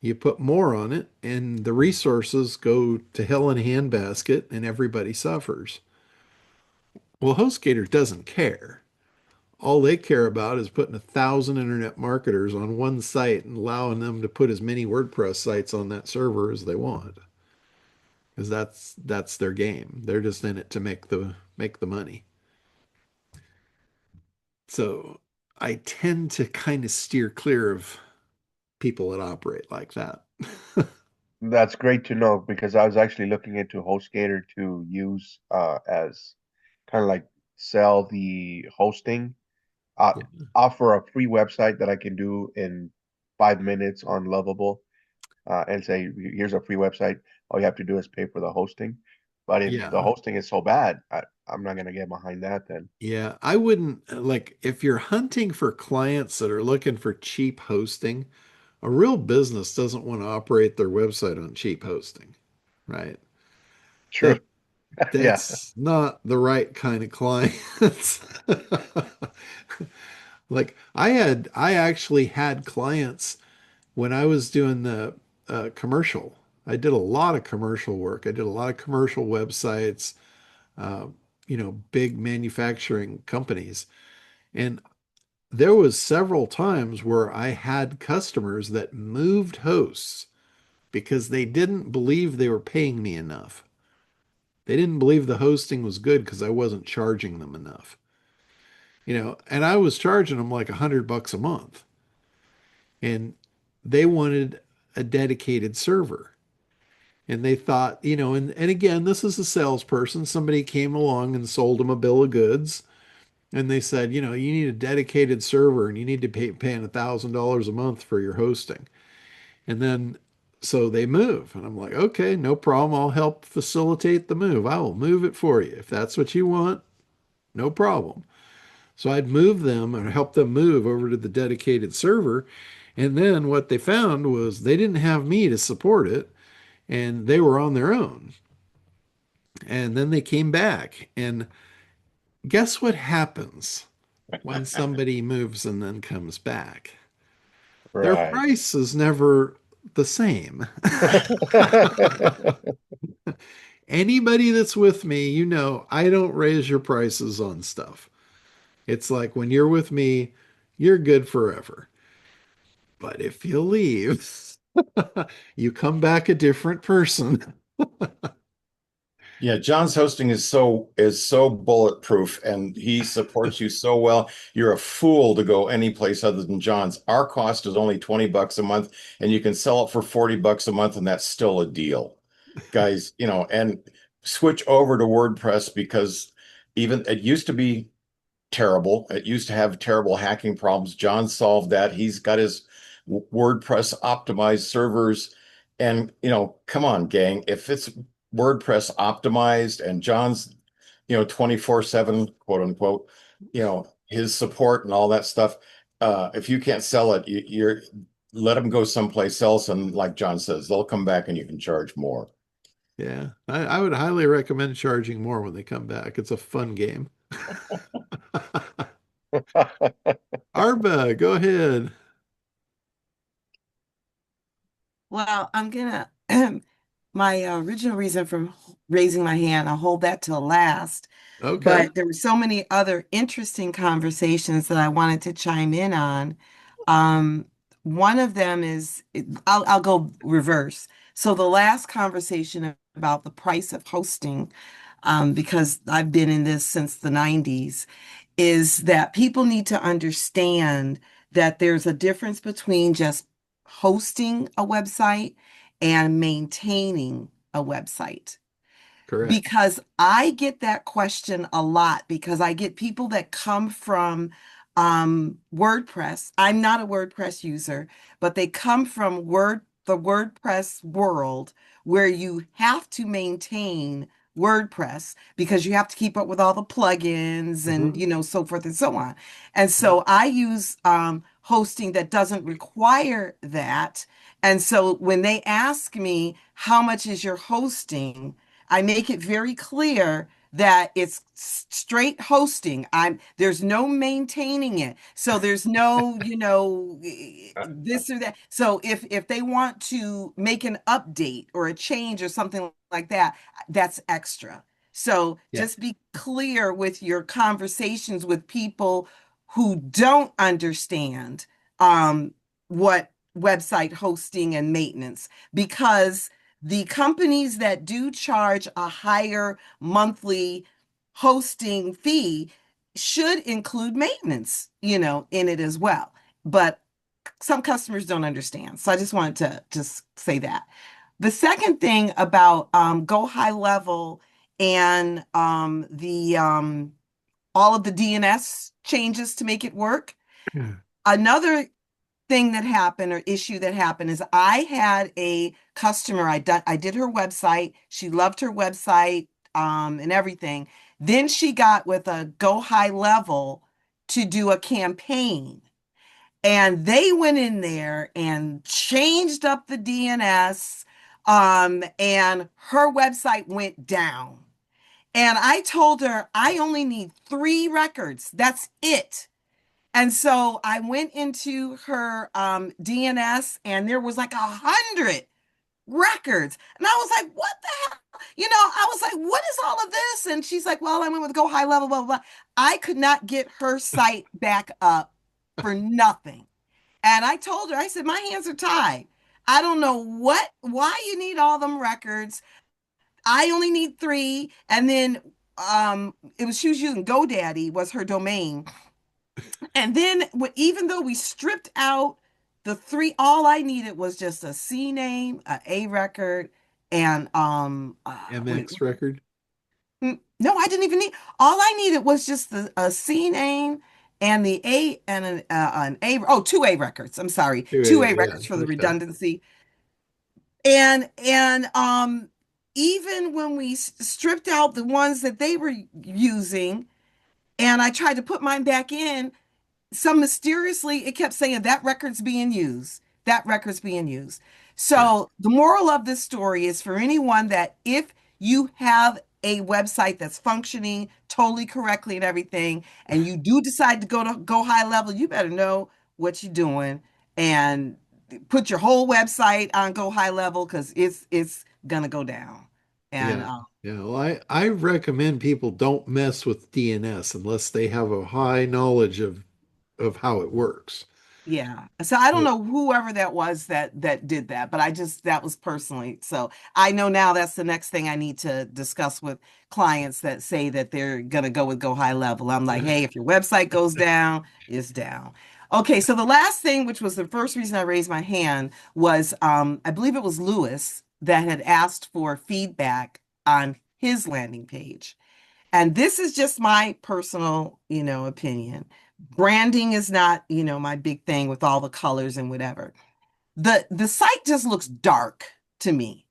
You put more on it, and the resources go to hell in a handbasket, and everybody suffers. Well, HostGator doesn't care. All they care about is putting 1,000 internet marketers on one site and allowing them to put as many WordPress sites on that server as they want, because that's their game. They're just in it to make the money. So I tend to kind of steer clear of people that operate like that. That's great to know because I was actually looking into HostGator to use as kind of like sell the hosting, uh, Yeah. offer a free website that I can do in 5 minutes on Lovable, and say, here's a free website. All you have to do is pay for the hosting. But if the Yeah. hosting is so bad, I'm not gonna get behind that then. Yeah, I wouldn't like if you're hunting for clients that are looking for cheap hosting, a real business doesn't want to operate their website on cheap hosting, right? True. That Yeah. that's not the right kind of clients. Like I actually had clients when I was doing the commercial. I did a lot of commercial work. I did a lot of commercial websites, uh, big manufacturing companies. And there was several times where I had customers that moved hosts because they didn't believe they were paying me enough. They didn't believe the hosting was good because I wasn't charging them enough. And I was charging them like $100 a month, and they wanted a dedicated server. And they thought, and again, this is a salesperson. Somebody came along and sold them a bill of goods. And they said, you need a dedicated server and you need to paying $1,000 a month for your hosting. And then so they move. And I'm like, okay, no problem. I'll help facilitate the move. I will move it for you. If that's what you want, no problem. So I'd move them and help them move over to the dedicated server. And then what they found was they didn't have me to support it and they were on their own. And then they came back. And guess what happens when somebody moves and then comes back? Their Right. price is never the same. Anybody that's with me, I don't raise your prices on stuff. It's like when you're with me, you're good forever. But if you leave, you come back a different person. Yeah, John's hosting is so bulletproof and he supports you so well. You're a fool to go any place other than John's. Our cost is only $20 a month and you can sell it for $40 a month and that's still a deal. Guys, and switch over to WordPress because even it used to be terrible. It used to have terrible hacking problems. John solved that. He's got his WordPress optimized servers. And, come on, gang. If it's WordPress optimized and John's, 24/7, quote unquote, his support and all that stuff. If you can't sell it, you're let them go someplace else. And like John says, they'll come back and you can charge more. Yeah, I would highly recommend charging more when they come back. It's a fun game. Arba, go ahead. Well, I'm gonna, my original reason for raising my hand, I'll hold that till last. Okay, But there were so many other interesting conversations that I wanted to chime in on. Um, One of them is, I'll go reverse. So the last conversation about the price of hosting, because I've been in this since the 90s, is that people need to understand that there's a difference between just hosting a website and maintaining a website. correct. Because I get that question a lot because I get people that come from WordPress. I'm not a WordPress user, but they come from the WordPress world where you have to maintain WordPress because you have to keep up with all the plugins and Mhm. so forth and so on. And so I use hosting that doesn't require that. And so when they ask me how much is your hosting, I make it very clear that it's straight hosting. There's no maintaining it. So there's no, this or that. So if they want to make an update or a change or something like that, that's extra. So Yeah. just be clear with your conversations with people who don't understand what website hosting and maintenance, because the companies that do charge a higher monthly hosting fee should include maintenance, in it as well. But some customers don't understand. So I just wanted to just say that. The second thing about Go High Level and the all of the DNS changes to make it work. Another thing that happened or issue that happened is I had a customer, I did her website. She loved her website and everything. Then she got with a Go High Level to do a campaign. And they went in there and changed up the DNS, and her website went down. And I told her, I only need 3 records. That's it. And so I went into her DNS and there was like 100 records. And I was like, what the hell? I was like, what is all of this? And she's like, well, I went with Go High Level, blah, blah, blah. I could not get her site back up for nothing. And I told her, I said, my hands are tied. I don't know why you need all them records. I only need 3. And then she was using GoDaddy was her domain. And then even though we stripped out the 3, all I needed was just a C name, a record, and MX record. no, I didn't even need. All I needed was just a C name and the A and an A. Oh, 2 A records. I'm sorry, 2 A Yeah. records for the Okay. redundancy. And even when we stripped out the ones that they were using, and I tried to put mine back in, some mysteriously it kept saying that record's being used. That record's being used. Yeah. So the moral of this story is for anyone that if you have a website that's functioning totally correctly and everything, and you do decide to go high level, you better know what you're doing and put your whole website on go high level because it's gonna go down. And Yeah. Yeah. Well, I recommend people don't mess with DNS unless they have a high knowledge of how it works. yeah. So I don't know whoever that was that did that, but that was personally. So I know now that's the next thing I need to discuss with clients that say that they're gonna go with Go High Level. I'm like, hey, if your website goes down, it's down. Okay, so the last thing, which was the first reason I raised my hand, was I believe it was Lewis that had asked for feedback on his landing page. And this is just my personal, opinion. Branding is not, my big thing with all the colors and whatever. The site just looks dark to me.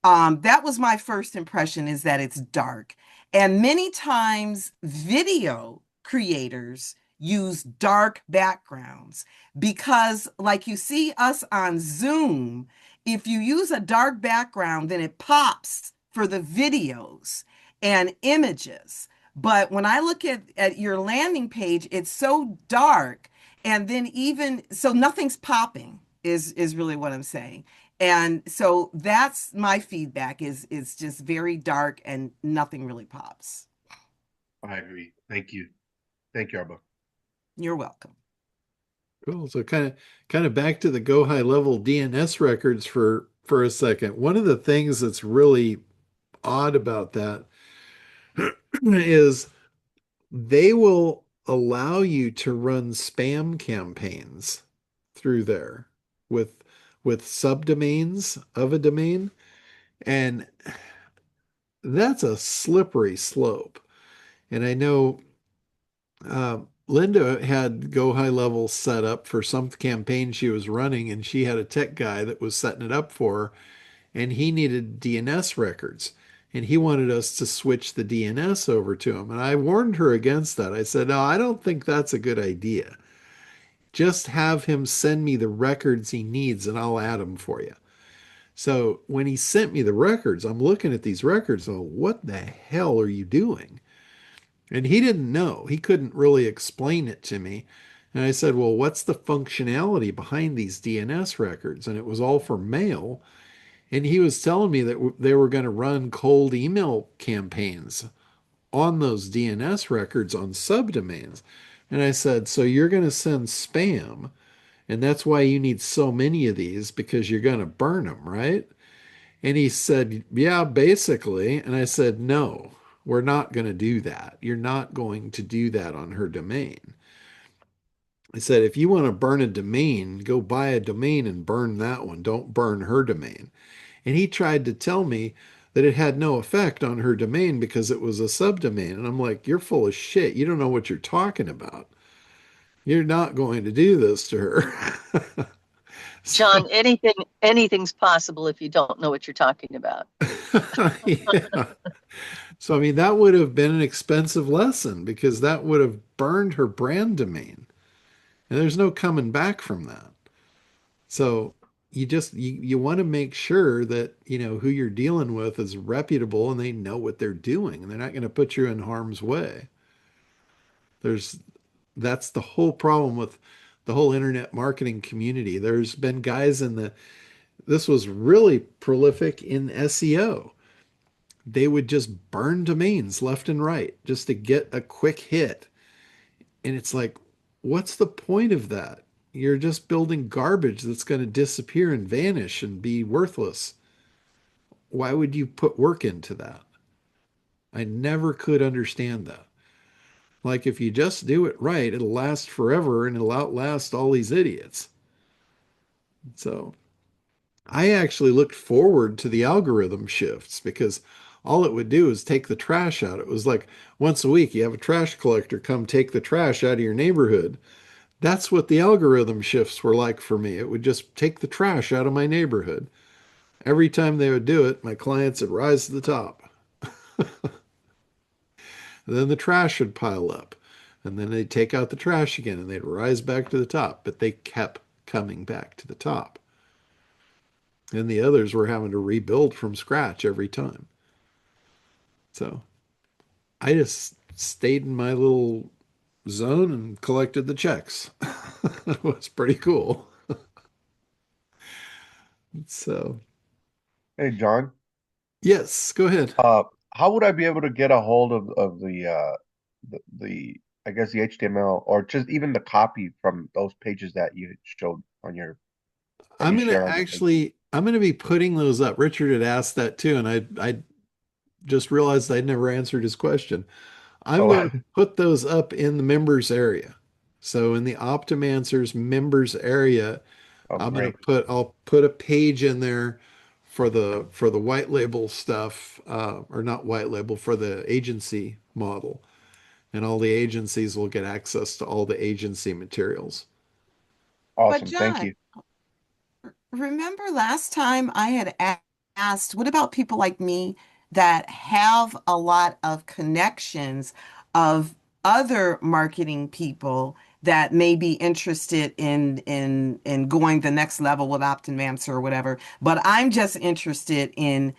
That was my first impression is that it's dark. And many times video creators use dark backgrounds because like you see us on Zoom, if you use a dark background, then it pops for the videos and images. But when I look at your landing page, it's so dark. And then even so nothing's popping is really what I'm saying. And so that's my feedback is just very dark and nothing really pops. I agree. Thank you. Thank you, Arba. You're welcome. Cool. So kind of back to the Go High Level DNS records for a second. One of the things that's really odd about that is they will allow you to run spam campaigns through there with subdomains of a domain, and that's a slippery slope. And I know Linda had Go High Level set up for some campaign she was running, and she had a tech guy that was setting it up for her, and he needed DNS records. And he wanted us to switch the DNS over to him. And I warned her against that. I said, no, I don't think that's a good idea. Just have him send me the records he needs and I'll add them for you. So when he sent me the records, I'm looking at these records. Oh, what the hell are you doing? And he didn't know. He couldn't really explain it to me. And I said, well, what's the functionality behind these DNS records? And it was all for mail. And he was telling me that they were going to run cold email campaigns on those DNS records on subdomains. And I said, so you're going to send spam, and that's why you need so many of these because you're going to burn them, right? And he said, yeah, basically. And I said, no, we're not going to do that. You're not going to do that on her domain. I said, if you want to burn a domain, go buy a domain and burn that one. Don't burn her domain. And he tried to tell me that it had no effect on her domain because it was a subdomain. And I'm like, you're full of shit. You don't know what you're talking about. You're not going to do this to her. John, So, anything's possible if you don't know what you're talking about. yeah. So, I mean, that would have been an expensive lesson because that would have burned her brand domain. And there's no coming back from that. So you want to make sure that, who you're dealing with is reputable and they know what they're doing and they're not going to put you in harm's way. There's That's the whole problem with the whole internet marketing community. There's been guys this was really prolific in SEO. They would just burn domains left and right just to get a quick hit. And it's like, what's the point of that? You're just building garbage that's going to disappear and vanish and be worthless. Why would you put work into that? I never could understand that. Like, if you just do it right, it'll last forever and it'll outlast all these idiots. So I actually looked forward to the algorithm shifts because all it would do is take the trash out. It was like once a week, you have a trash collector come take the trash out of your neighborhood. That's what the algorithm shifts were like for me. It would just take the trash out of my neighborhood. Every time they would do it, my clients would rise to the top. And then the trash would pile up. And then they'd take out the trash again and they'd rise back to the top. But they kept coming back to the top. And the others were having to rebuild from scratch every time. So I just stayed in my little zone and collected the checks. It was pretty cool. So, Hey, John. yes, go ahead. How would I be able to get a hold of the I guess the HTML or just even the copy from those pages that you showed on your that you share on your page? I'm gonna be putting those up. Richard had asked that too, and I just realized I'd never answered his question. I'm Oh, going to put those up in the members area. So in the Optimancers members area, oh, great. I'll put a page in there for the white label stuff, or not white label, for the agency model. And all the agencies will get access to all the agency materials. But Awesome. Thank John, you. remember last time I had asked, what about people like me that have a lot of connections of other marketing people that may be interested in going the next level with Optimancer or whatever, but I'm just interested in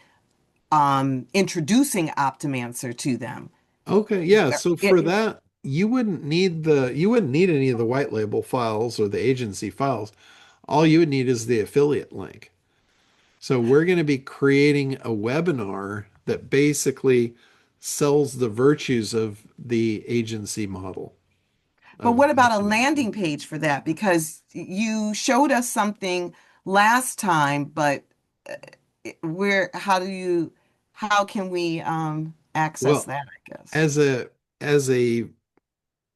introducing Optimancer to them. Okay, yeah. So for It, that, you wouldn't need any of the white label files or the agency files. All you would need is the affiliate link. So we're going to be creating a webinar that basically sells the virtues of the agency model But of what about a Optimancer. landing page for that? Because you showed us something last time, but uh, how can we access Well, that, I guess? as a as a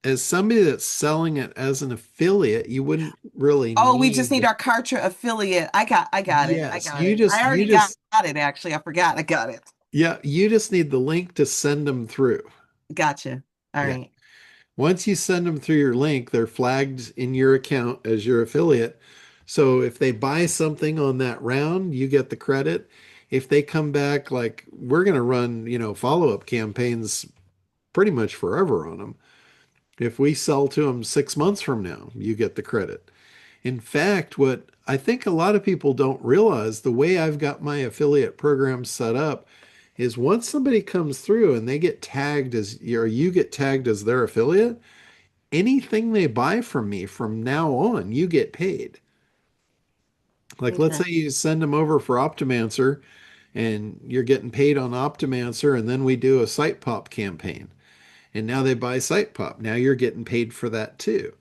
as somebody that's selling it as an affiliate, you wouldn't really Oh, we just need need. our Kartra affiliate. I got it. I Yes, got it. I you already just got it, actually. I forgot. I got it. yeah, you just need the link to send them through. Gotcha. All Yeah. right. Once you send them through your link, they're flagged in your account as your affiliate. So if they buy something on that round, you get the credit. If they come back, like we're going to run, follow-up campaigns pretty much forever on them. If we sell to them 6 months from now, you get the credit. In fact, what I think a lot of people don't realize, the way I've got my affiliate program set up is once somebody comes through and they get tagged as, or you get tagged as their affiliate, anything they buy from me from now on, you get paid. Like, let's Okay. say you send them over for Optimancer and you're getting paid on Optimancer, and then we do a Site Pop campaign. And now they buy Site Pop. Now you're getting paid for that too.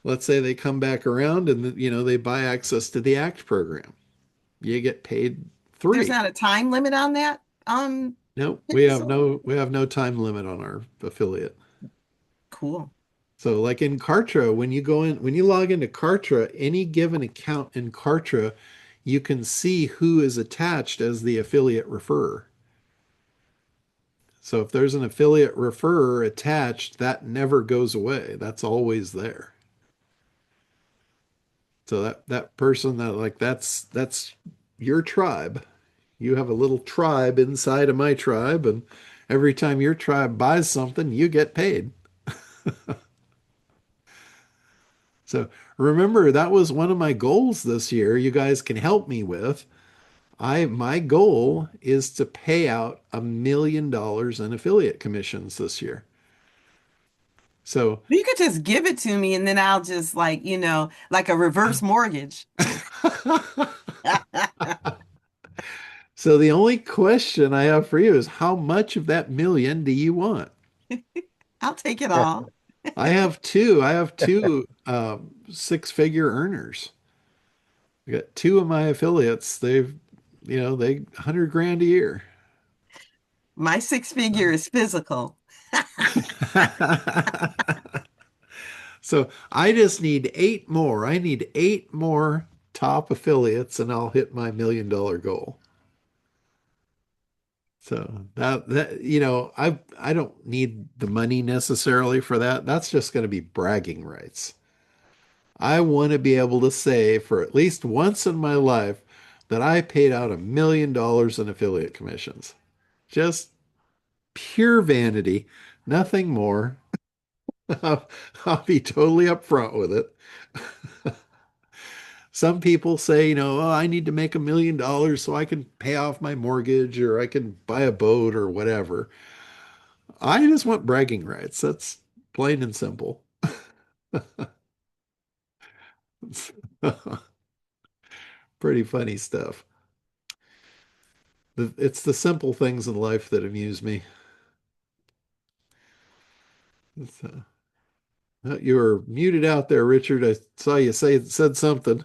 Let's say they come back around and they buy access to the ACT program. You get paid There's three. not a time limit on that. No, we Hidden have Soul? no time limit on our affiliate. Cool. So like in Kartra, when you log into Kartra, any given account in Kartra, you can see who is attached as the affiliate referrer. So if there's an affiliate referrer attached, that never goes away. That's always there. So that person that's your tribe. You have a little tribe inside of my tribe, and every time your tribe buys something, you get paid. So remember, that was one of my goals this year. You guys can help me with. My goal is to pay out $1 million in affiliate commissions this year. So You could just give it to me and then I'll just like a reverse mortgage. so the only question I have for you is how much of that million do you want? I'll take it all. I have two six-figure earners. I got two of my affiliates. They 100 grand a year. My six figure is physical. So I just need eight more. I need eight more top affiliates and I'll hit my $1 million goal. So I don't need the money necessarily for that. That's just going to be bragging rights. I want to be able to say for at least once in my life that I paid out $1 million in affiliate commissions. Just pure vanity, nothing more. I'll be totally upfront with it. Some people say, oh, I need to make $1 million so I can pay off my mortgage or I can buy a boat or whatever. I just want bragging rights. That's plain and simple. Pretty funny stuff. It's the simple things in life that amuse me. You were muted out there, Richard. I saw you said something.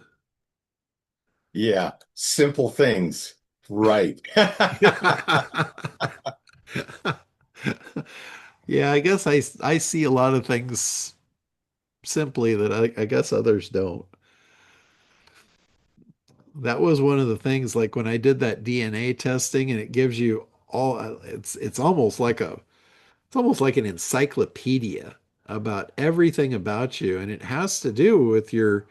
Yeah, simple things. Right. Yeah, I guess I see a lot of things simply that I guess others don't. That was one of the things, like when I did that DNA testing and it gives you all, it's almost like an encyclopedia about everything about you. And it has to do with your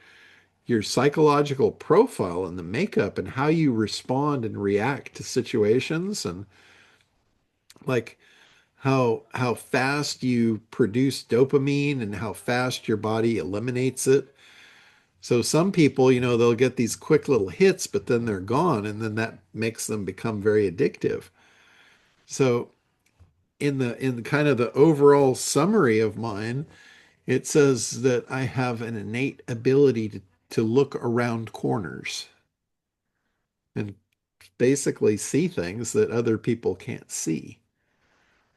psychological profile and the makeup and how you respond and react to situations, and like how fast you produce dopamine and how fast your body eliminates it. So some people, they'll get these quick little hits, but then they're gone, and then that makes them become very addictive. So in kind of the overall summary of mine, it says that I have an innate ability to look around corners and basically see things that other people can't see.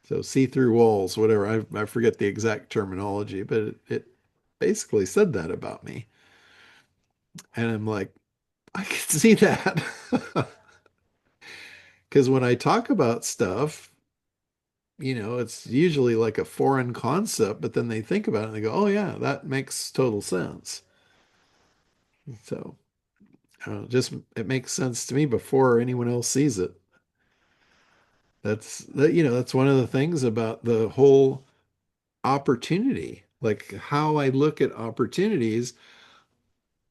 So see through walls, whatever. I forget the exact terminology, but it basically said that about me. And I'm like, I can see that. Because when I talk about stuff, it's usually like a foreign concept, but then they think about it and they go, oh, yeah, that makes total sense. So just it makes sense to me before anyone else sees it. That's one of the things about the whole opportunity, like how I look at opportunities.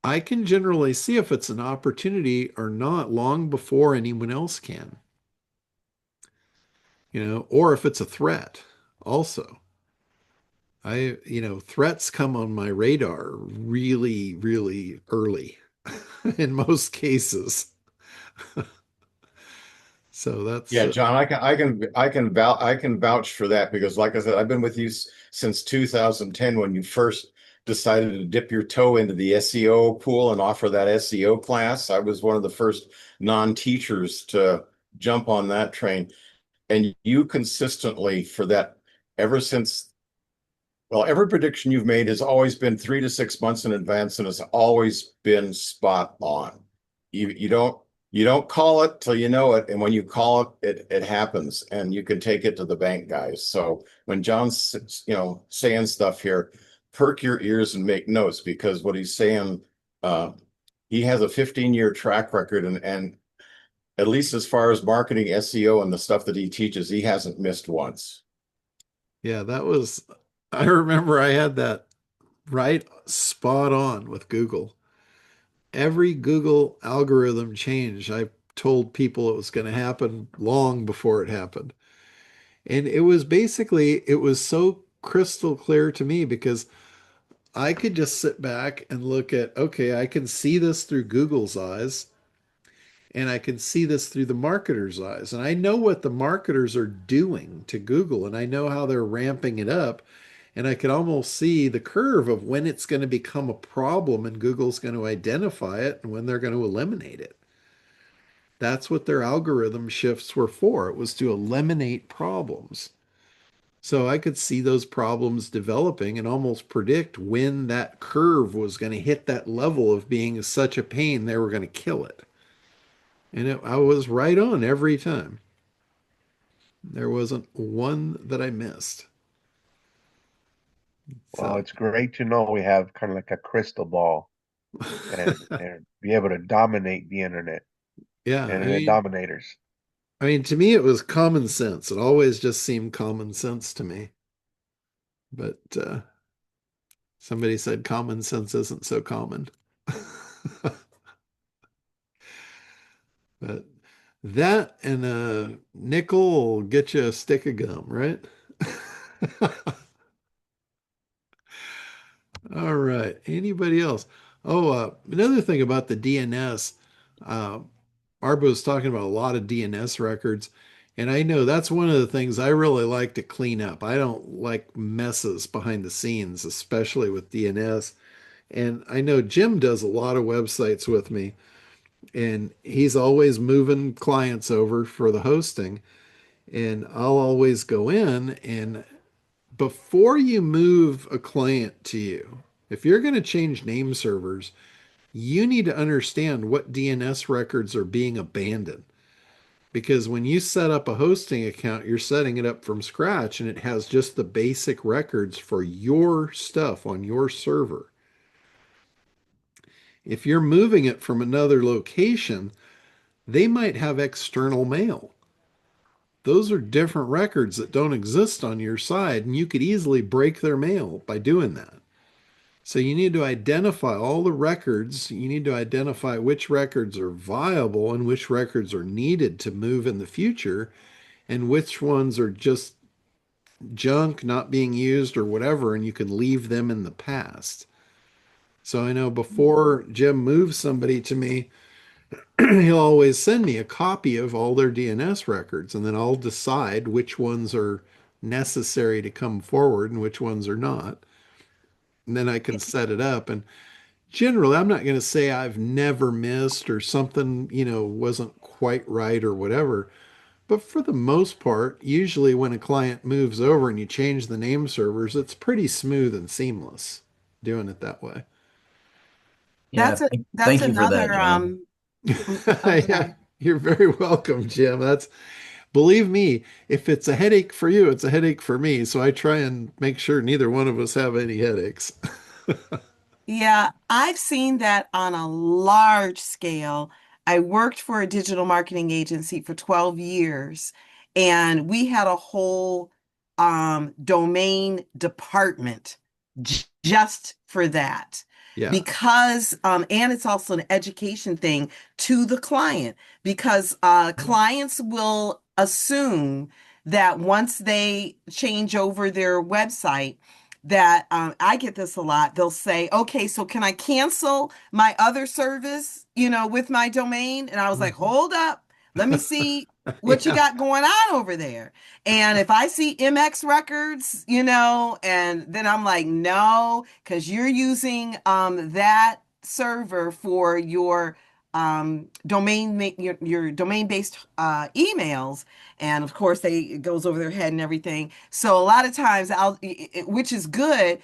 I can generally see if it's an opportunity or not long before anyone else can, or if it's a threat also. Threats come on my radar really, really early in most cases. So that's Yeah, John, I can vouch for that because, like I said, I've been with you since 2010 when you first decided to dip your toe into the SEO pool and offer that SEO class. I was one of the first non-teachers to jump on that train, and you consistently for that ever since. Well, every prediction you've made has always been 3 to 6 months in advance and has always been spot on. You don't call it till you know it, and when you call it happens, and you can take it to the bank, guys. So when John's saying stuff here, perk your ears and make notes because what he's saying, uh, he has a 15-year track record, and at least as far as marketing, SEO, and the stuff that he teaches, he hasn't missed once. Yeah, I remember I had that right spot on with Google. Every Google algorithm change, I told people it was going to happen long before it happened. And it was so crystal clear to me because I could just sit back and look at, okay, I can see this through Google's eyes and I can see this through the marketer's eyes. And I know what the marketers are doing to Google and I know how they're ramping it up. And I can almost see the curve of when it's going to become a problem and Google's going to identify it and when they're going to eliminate it. That's what their algorithm shifts were for. It was to eliminate problems. So I could see those problems developing and almost predict when that curve was going to hit that level of being such a pain they were going to kill it. And I was right on every time. There wasn't one that I missed. Well, So, it's great to know we have kind of like a crystal ball and be able to dominate the internet, yeah, internet dominators. to me, it was common sense. It always just seemed common sense to me. But somebody said common sense isn't so common. But that and a nickel will get you a stick of gum, right? All right. Anybody else? Oh, another thing about the DNS, uh, Arbo was talking about a lot of DNS records, and I know that's one of the things I really like to clean up. I don't like messes behind the scenes, especially with DNS. And I know Jim does a lot of websites with me, and he's always moving clients over for the hosting. And I'll always go in and before you move a client to you, if you're going to change name servers, you need to understand what DNS records are being abandoned. Because when you set up a hosting account, you're setting it up from scratch and it has just the basic records for your stuff on your server. If you're moving it from another location, they might have external mail. Those are different records that don't exist on your side, and you could easily break their mail by doing that. So you need to identify all the records. You need to identify which records are viable and which records are needed to move in the future, and which ones are just junk, not being used or whatever, and you can leave them in the past. So I know before Jim moves somebody to me, he'll always send me a copy of all their DNS records, and then I'll decide which ones are necessary to come forward and which ones are not. And then I can set it up. And generally, I'm not going to say I've never missed or something, wasn't quite right or whatever. But for the most part, usually when a client moves over and you change the name servers, it's pretty smooth and seamless doing it that way. That's Yeah, a that's thank you for that, another John. oh, go Yeah, ahead. you're very welcome, Jim. Believe me, if it's a headache for you, it's a headache for me. So I try and make sure neither one of us have any headaches. Yeah, I've seen that on a large scale. I worked for a digital marketing agency for 12 years, and we had a whole domain department just for that. Yeah. Because and it's also an education thing to the client, because clients will assume that once they change over their website, that I get this a lot. They'll say, okay, so can I cancel my other service, with my domain? And I was like, hold up, let me see what you Yeah. got going on over there. And if I see MX records, and then I'm like, no, because you're using that server for your your domain based emails, and of course it goes over their head and everything. So a lot of times which is good,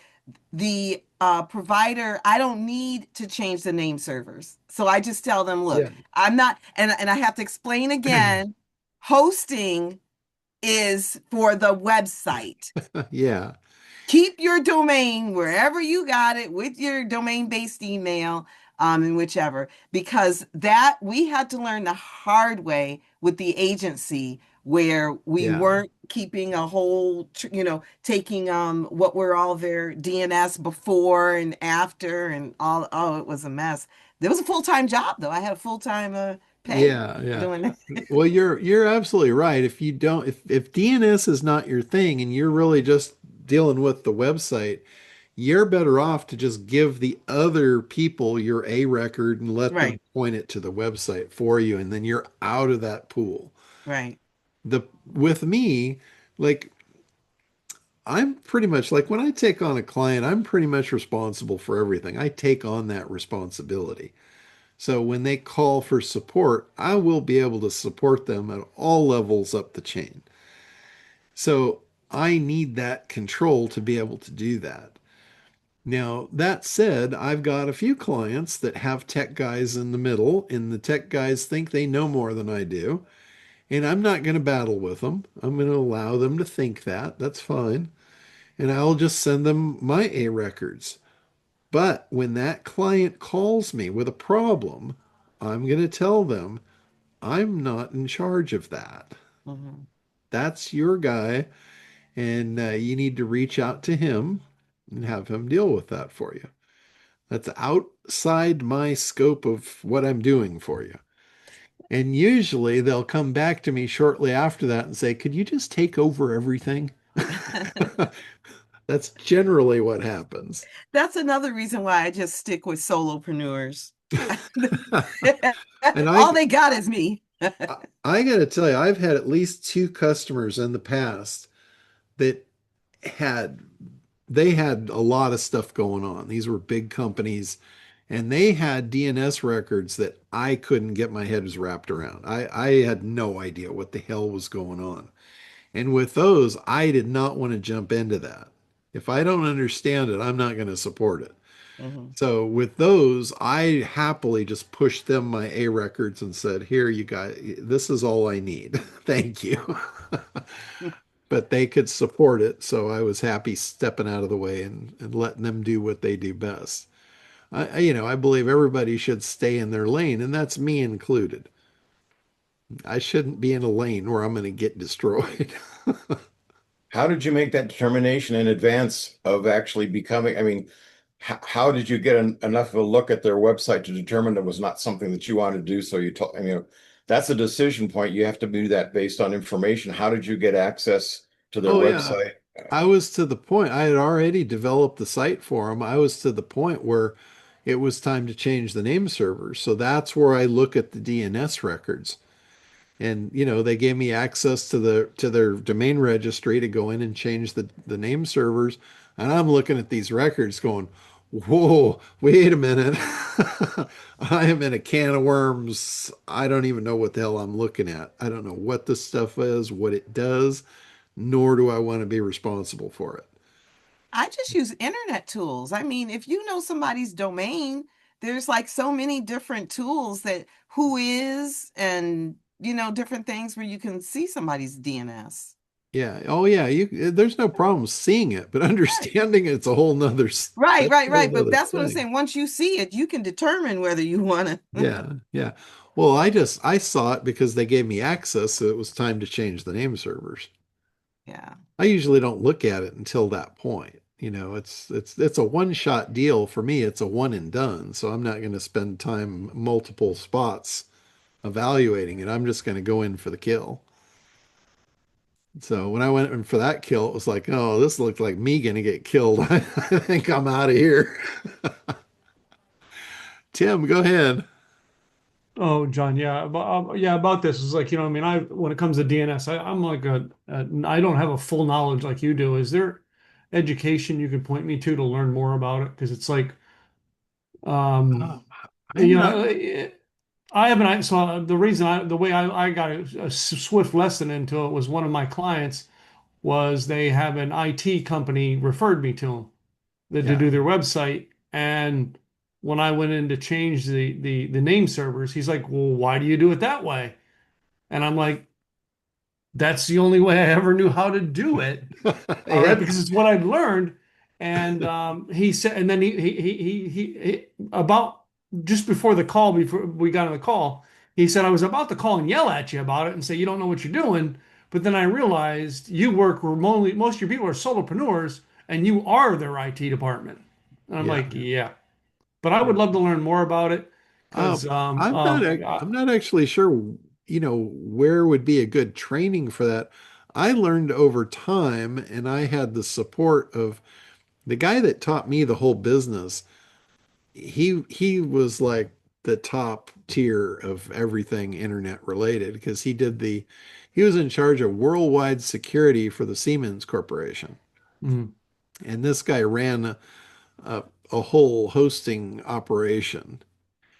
the provider, I don't need to change the name servers. So I just tell them, look, Yeah. I'm not, and I have to explain again, hosting is for the website. Yeah. Keep your domain wherever you got it with your domain-based email, and whichever, because that we had to learn the hard way with the agency, where we Yeah. weren't keeping a whole, taking what were all their DNS before and after and all. Oh, it was a mess. There was a full-time job though. I had a full-time pay Yeah, yeah. doing that. Well, you're absolutely right. If you don't, if DNS is not your thing and you're really just dealing with the website, you're better off to just give the other people your A record and let them Right, point it to the website for you, and then you're out of that pool. right. The With me, like I'm pretty much like when I take on a client, I'm pretty much responsible for everything. I take on that responsibility. So when they call for support, I will be able to support them at all levels up the chain. So I need that control to be able to do that. Now, that said, I've got a few clients that have tech guys in the middle, and the tech guys think they know more than I do. And I'm not going to battle with them. I'm going to allow them to think that. That's fine. And I'll just send them my A records. But when that client calls me with a problem, I'm going to tell them I'm not in charge of that. Mhm. That's your guy, and you need to reach out to him and have him deal with that for you. That's outside my scope of what I'm doing for you. And usually they'll come back to me shortly after that and say, could you just take over everything? That's generally what happens. That's another reason why I just stick with solopreneurs. And All they got is me. I got to tell you, I've had at least two customers in the past that had they had a lot of stuff going on. These were big companies and they had DNS records that I couldn't get my head wrapped around. I had no idea what the hell was going on. And with those, I did not want to jump into that. If I don't understand it, I'm not going to support it. Mhm. So with those, I happily just pushed them my A records and said, here, you guys, this is all I need. Thank you. But they could support it. So I was happy stepping out of the way and letting them do what they do best. I believe everybody should stay in their lane, and that's me included. I shouldn't be in a lane where I'm going to get destroyed. How did you make that determination in advance of actually becoming? I mean, how did you get enough of a look at their website to determine it was not something that you wanted to do? So you told, I mean, that's a decision point. You have to do that based on information. How did you get access to their Oh, yeah. website? I was to the point, I had already developed the site for them. I was to the point where it was time to change the name servers. So that's where I look at the DNS records. And they gave me access to their domain registry to go in and change the name servers. And I'm looking at these records going, whoa, wait a minute. I am in a can of worms. I don't even know what the hell I'm looking at. I don't know what this stuff is, what it does, nor do I want to be responsible for it. I just use internet tools. I mean, if you know somebody's domain, there's like so many different tools that who is and different things where you can see somebody's DNS. Yeah. Oh yeah. There's no problem seeing it, but Right. understanding it's a whole nother Right, that's right, a whole right. But nother that's what I'm thing. saying. Once you see it, you can determine whether you want to. Yeah, yeah. Well, I saw it because they gave me access, so it was time to change the name servers. Yeah. I usually don't look at it until that point. You know, it's a one-shot deal for me. It's a one and done. So I'm not going to spend time multiple spots evaluating it. I'm just going to go in for the kill. So when I went in for that kill, it was like, oh, this looked like me going to get killed. I think I'm out of here. Tim, go ahead. Oh, John, yeah, about this is like, I mean, when it comes to DNS, I'm like I don't have a full knowledge like you do. Is there education you could point me to learn more about it? Because it's like, um, Um, I'm not. I haven't. So the way I got a swift lesson into it was one of my clients was they have an IT company referred me to them to Yeah. do their website. And when I went in to change the name servers, he's like, "Well, why do you do it that way?" And I'm like, "That's the only way I ever knew how to do it." All right, Yeah. because it's what I've learned. And he said, and then he about just before the call, before we got on the call, he said, I was about to call and yell at you about it and say, you don't know what you're doing. But then I realized you work remotely. Most of your people are solopreneurs and you are their IT department. And I'm Yeah. like, yeah, but I would love to learn more about it Um, because, I'm not actually sure, where would be a good training for that. I learned over time, and I had the support of the guy that taught me the whole business. He was like the top tier of everything internet related because he was in charge of worldwide security for the Siemens Corporation. mm, And this guy ran a whole hosting operation.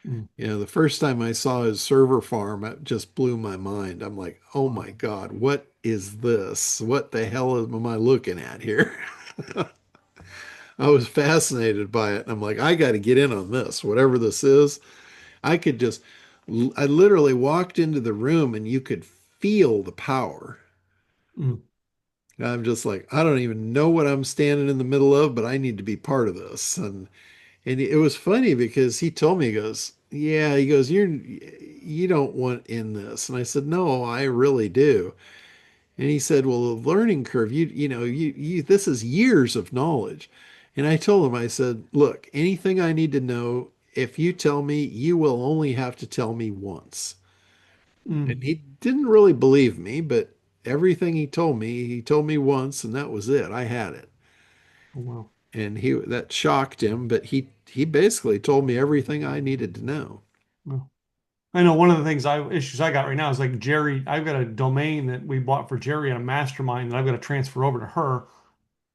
mm, The first time I saw his server farm, it just blew my mind. I'm like, oh my God, what is this? What the hell am I looking at here? I was fascinated by it. And I'm like, I got to get in on this, whatever this is. I could just, I literally walked into the room and you could feel the power. mm, And I'm just like, I don't even know what I'm standing in the middle of, but I need to be part of this. And it was funny because he told me, he goes, yeah, he goes, you don't want in this. And I said, no, I really do. And he said, well, the learning curve, this is years of knowledge. And I told him, I said, look, anything I need to know, if you tell me, you will only have to tell me once. And mm. he didn't really believe me, but everything he told me once, and that was it. I had it. Oh, wow. And that shocked him, but he basically told me everything I needed to know. Well, I know one of the issues I got right now is like Jerry. I've got a domain that we bought for Jerry and a mastermind that I've got to transfer over to her.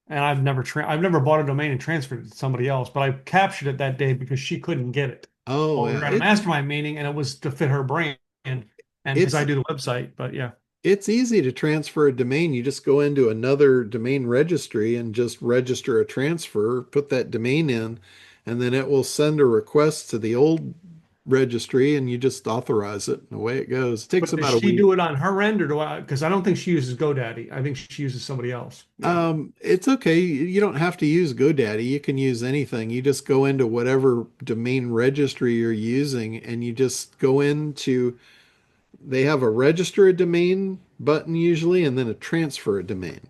And I've never bought a domain and transferred it to somebody else, but I captured it that day because she couldn't get it. Oh, Well, we yeah, were at a mastermind meeting and it was to fit her brand and because I it's do the website, but yeah. it's easy to transfer a domain. You just go into another domain registry and just register a transfer, put that domain in, and then it will send a request to the old registry and you just authorize it and away it goes. It takes But does about a she week. do it on her end or do I? Because I don't think she uses GoDaddy. I think she uses somebody else. Yeah. It's okay. You don't have to use GoDaddy. You can use anything. You just go into whatever domain registry you're using and you just go into, they have a register a domain button usually and then a transfer a domain.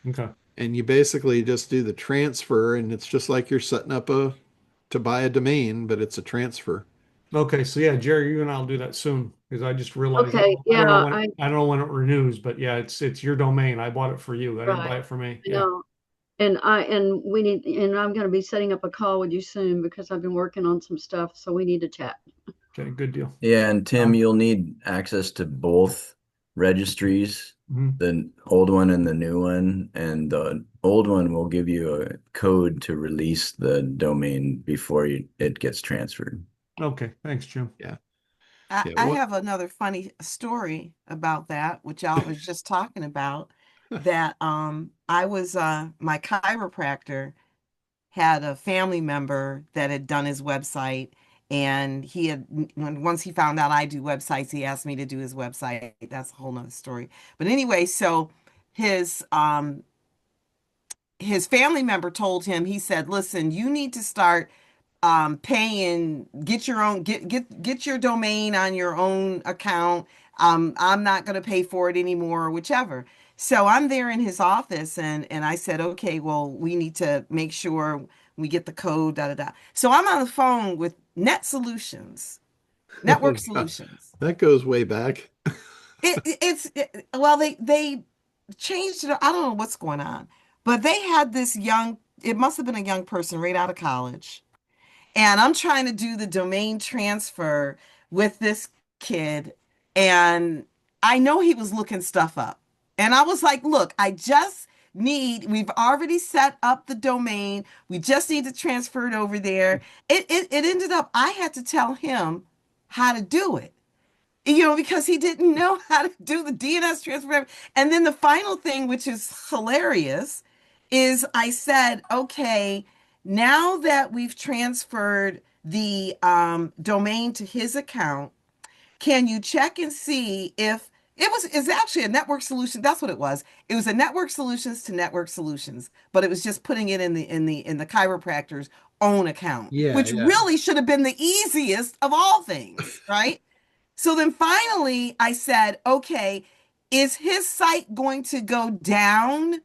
Okay. And you basically just do the transfer and it's just like you're setting up to buy a domain, but it's a transfer. Okay. So yeah, Jerry, you and I'll do that soon because I just realized Okay, I don't know yeah, when I don't know when it renews, but yeah, it's your domain. I bought it for you. I didn't right. buy it for me. I Yeah. know. And we need, and I'm gonna be setting up a call with you soon because I've been working on some stuff, so we need to chat. Okay. Good deal. Yeah, and Tim, Um, you'll need access to both registries, mhm. the old one and the new one. And the old one will give you a code to release the domain before it gets transferred. Okay. Thanks, Jim. Yeah. I, Yeah. I What? have another funny story about that, which I was just talking about. That I was my chiropractor had a family member that had done his website, and once he found out I do websites, he asked me to do his website. That's a whole nother story. But anyway, so his um his family member told him, he said, listen, you need to start paying, get your domain on your own account. I'm not going to pay for it anymore, or whichever. So I'm there in his office and I said, okay, well, we need to make sure we get the code, da da da. So I'm on the phone with Net Solutions, Oh Network God, Solutions. that goes way back. Well, they changed it. I don't know what's going on, but they had this young, it must have been a young person right out of college. And I'm trying to do the domain transfer with this kid. And I know he was looking stuff up. And I was like, look, we've already set up the domain. We just need to transfer it over there. It ended up, I had to tell him how to do it, because he didn't know how to do the DNS transfer. And then the final thing, which is hilarious, is I said, okay, now that we've transferred the domain to his account, can you check and see if it's actually a network solution? That's what it was. It was a network solutions to network solutions, but it was just putting it in the chiropractor's own account, Yeah, which yeah. really should have been the easiest of all things, right? So then finally I said, okay, is his site going to go down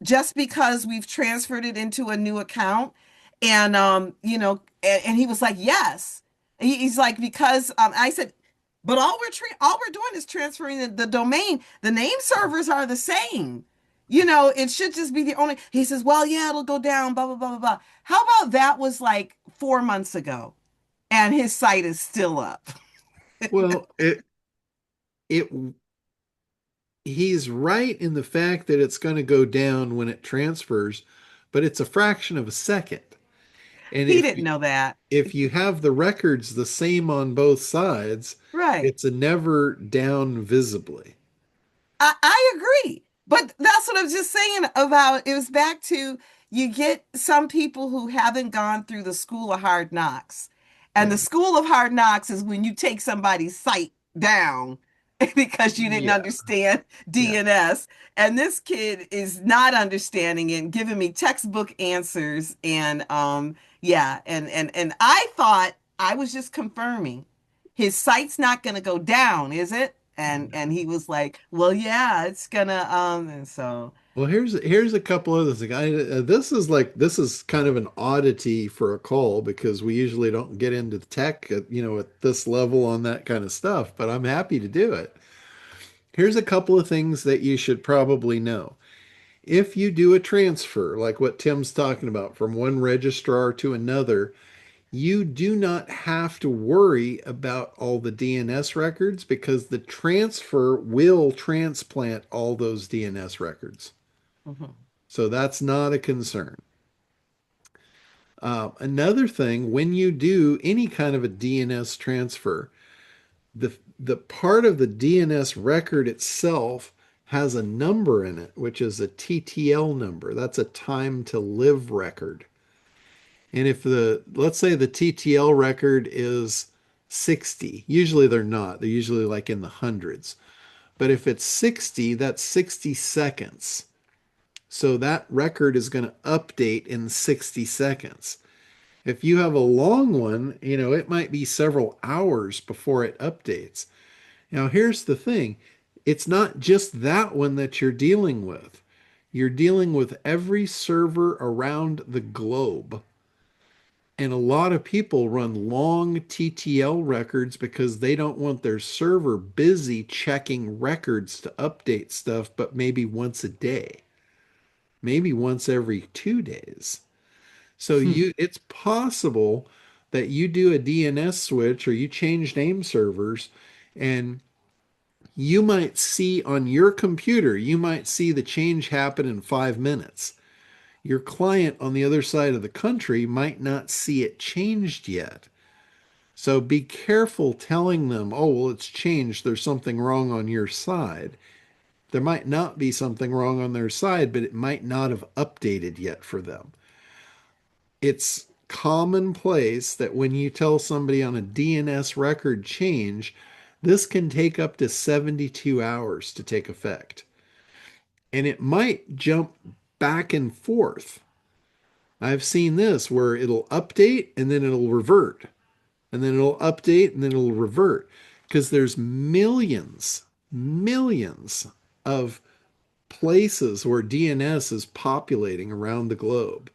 just because we've transferred it into a new account? And and he was like, yes. He's like, because I said, but all we're doing is transferring the domain. The name servers are the same. It should just be the only. He says, well, yeah, it'll go down, blah, blah, blah, blah, blah. How about that was like 4 months ago and his site is still up? Well, it he's right in the fact that it's going to go down when it transfers, but it's a fraction of a second. And He didn't know that. if you have the records the same on both sides, Right. it's a never down visibly. I agree. But that's what I was just saying about it was back to you get some people who haven't gone through the school of hard knocks. And Yeah. the school of hard knocks is when you take somebody's site down because you didn't Yeah. understand Yeah. DNS. And this kid is not understanding it and giving me textbook answers. And yeah, and I thought I was just confirming his site's not gonna go down, is it? And he was like, well, yeah, it's gonna and so Well, here's a couple other things. This is kind of an oddity for a call because we usually don't get into tech at this level on that kind of stuff, but I'm happy to do it. Here's a couple of things that you should probably know. If you do a transfer, like what Tim's talking about, from one registrar to another, you do not have to worry about all the DNS records because the transfer will transplant all those DNS records. mhm. So that's not a concern. Another thing, when you do any kind of a DNS transfer, the part of the DNS record itself has a number in it, which is a TTL number. That's a time to live record. And if let's say the TTL record is 60, usually they're not, they're usually like in the hundreds. But if it's 60, that's 60 seconds. So that record is going to update in 60 seconds. If you have a long one, it might be several hours before it updates. Now, here's the thing. It's not just that one that you're dealing with. You're dealing with every server around the globe. And a lot of people run long TTL records because they don't want their server busy checking records to update stuff, but maybe once a day, maybe once every 2 days. So it's possible that you do a DNS switch or you change name servers and you might see on your computer, you might see the change happen in 5 minutes. Your client on the other side of the country might not see it changed yet. So be careful telling them, oh, well, it's changed. There's something wrong on your side. There might not be something wrong on their side, but it might not have updated yet for them. It's commonplace that when you tell somebody on a DNS record change, this can take up to 72 hours to take effect. And it might jump back and forth. I've seen this where it'll update and then it'll revert, and then it'll update and then it'll revert because there's millions of places where DNS is populating around the globe.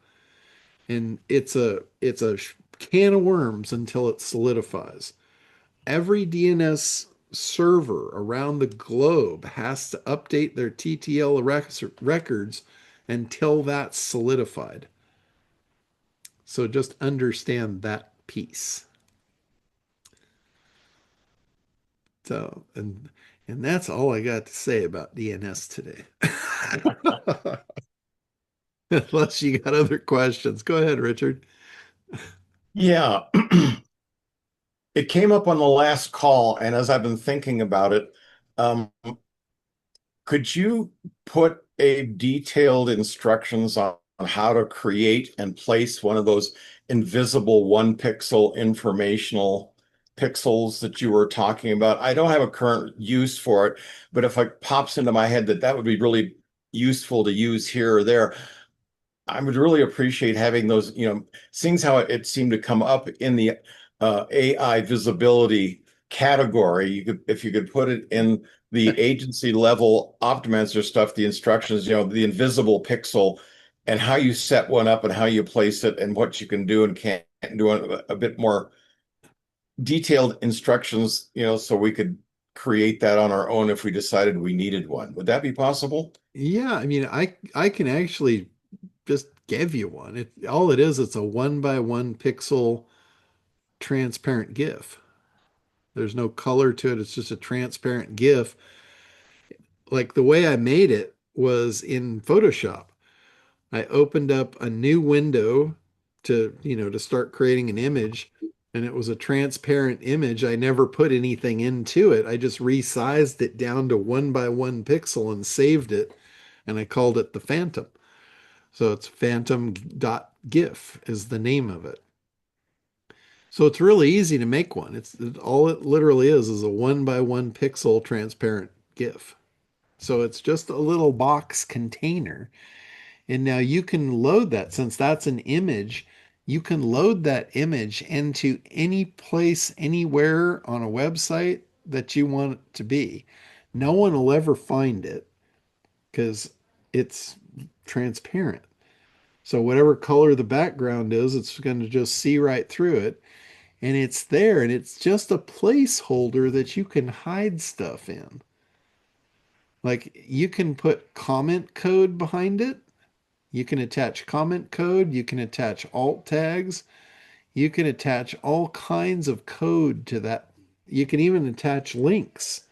And it's a can of worms until it solidifies. Every DNS server around the globe has to update their TTL records until that's solidified. So just understand that piece. So, and that's all I got to say about DNS today. Unless you got other questions. Go ahead, Richard. Yeah, it came up on the last call, and as I've been thinking about it, um, could you put a detailed instructions on how to create and place one of those invisible 1 pixel informational pixels that you were talking about? I don't have a current use for it, but if it pops into my head that that would be really useful to use here or there, I would really appreciate having those, seeing how it seemed to come up in the AI visibility category. If you could put it in the agency level optimizer stuff, the instructions, the invisible pixel and how you set one up and how you place it and what you can do and can't do, a bit more detailed instructions, so we could create that on our own if we decided we needed one. Would that be possible? Yeah, I mean, I can actually just give you one. All it is, it's a 1 by 1 pixel transparent GIF. There's no color to it. It's just a transparent GIF. Like the way I made it was in Photoshop. I opened up a new window to start creating an image, and it was a transparent image. I never put anything into it. I just resized it down to 1 by 1 pixel and saved it, and I called it the Phantom. So it's phantom.gif is the name of it. So it's really easy to make one. It's all it literally is a 1 by 1 pixel transparent GIF. So it's just a little box container. And now you can load that since that's an image, you can load that image into any place, anywhere on a website that you want it to be. No one will ever find it because it's transparent. So whatever color the background is, it's going to just see right through it. And it's there, and it's just a placeholder that you can hide stuff in. Like you can put comment code behind it. You can attach comment code. You can attach alt tags. You can attach all kinds of code to that. You can even attach links.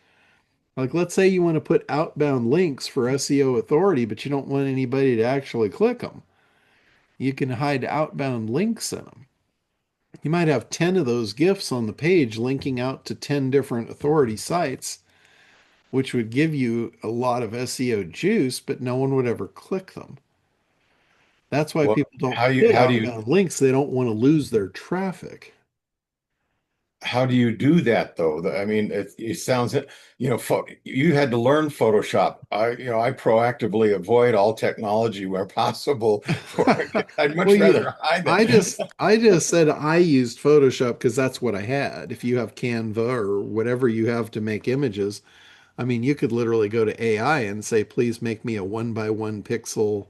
Like let's say you want to put outbound links for SEO authority, but you don't want anybody to actually click them. You can hide outbound links in them. You might have 10 of those GIFs on the page linking out to 10 different authority sites, which would give you a lot of SEO juice, but no one would ever click them. That's why Well, people don't how do you put how do you outbound links. They don't want to lose their traffic. how do you do that though? I mean, it sounds, you had to learn Photoshop. I proactively avoid all technology where possible. I'd Well, much rather hide I it. just I just said I used Photoshop because that's what I had. If you have Canva or whatever you have to make images, I mean, you could literally go to AI and say, please make me a 1 by 1 pixel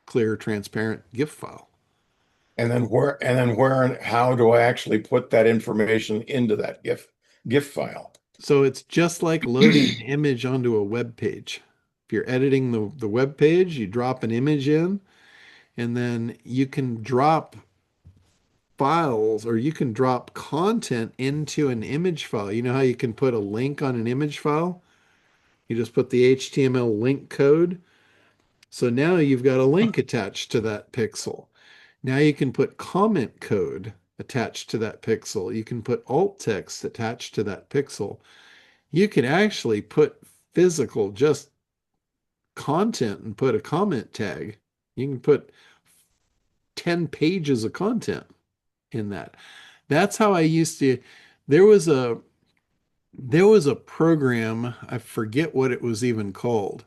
clear, transparent GIF file. And then where and how do I actually put that information into that GIF file? So it's just like loading an image onto a web page. If you're editing the web page, you drop an image in, and then you can drop files or you can drop content into an image file. You know how you can put a link on an image file? You just put the HTML link code. So now you've got a link attached to that pixel. Now you can put comment code attached to that pixel. You can put alt text attached to that pixel. You can actually put physical just content and put a comment tag. You can put 10 pages of content in that. That's how I used to. There was a there was a program, I forget what it was even called.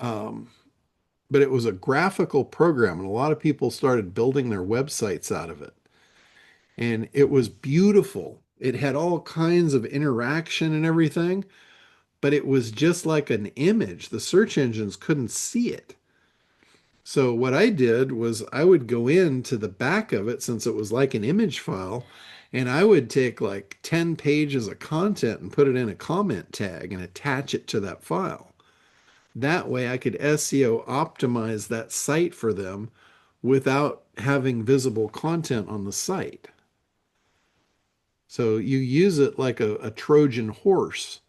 Um, but it was a graphical program, and a lot of people started building their websites out of it. And it was beautiful. It had all kinds of interaction and everything, but it was just like an image. The search engines couldn't see it. So what I did was I would go into the back of it since it was like an image file, and I would take like 10 pages of content and put it in a comment tag and attach it to that file. That way I could SEO optimize that site for them without having visible content on the site. So you use it like a Trojan horse.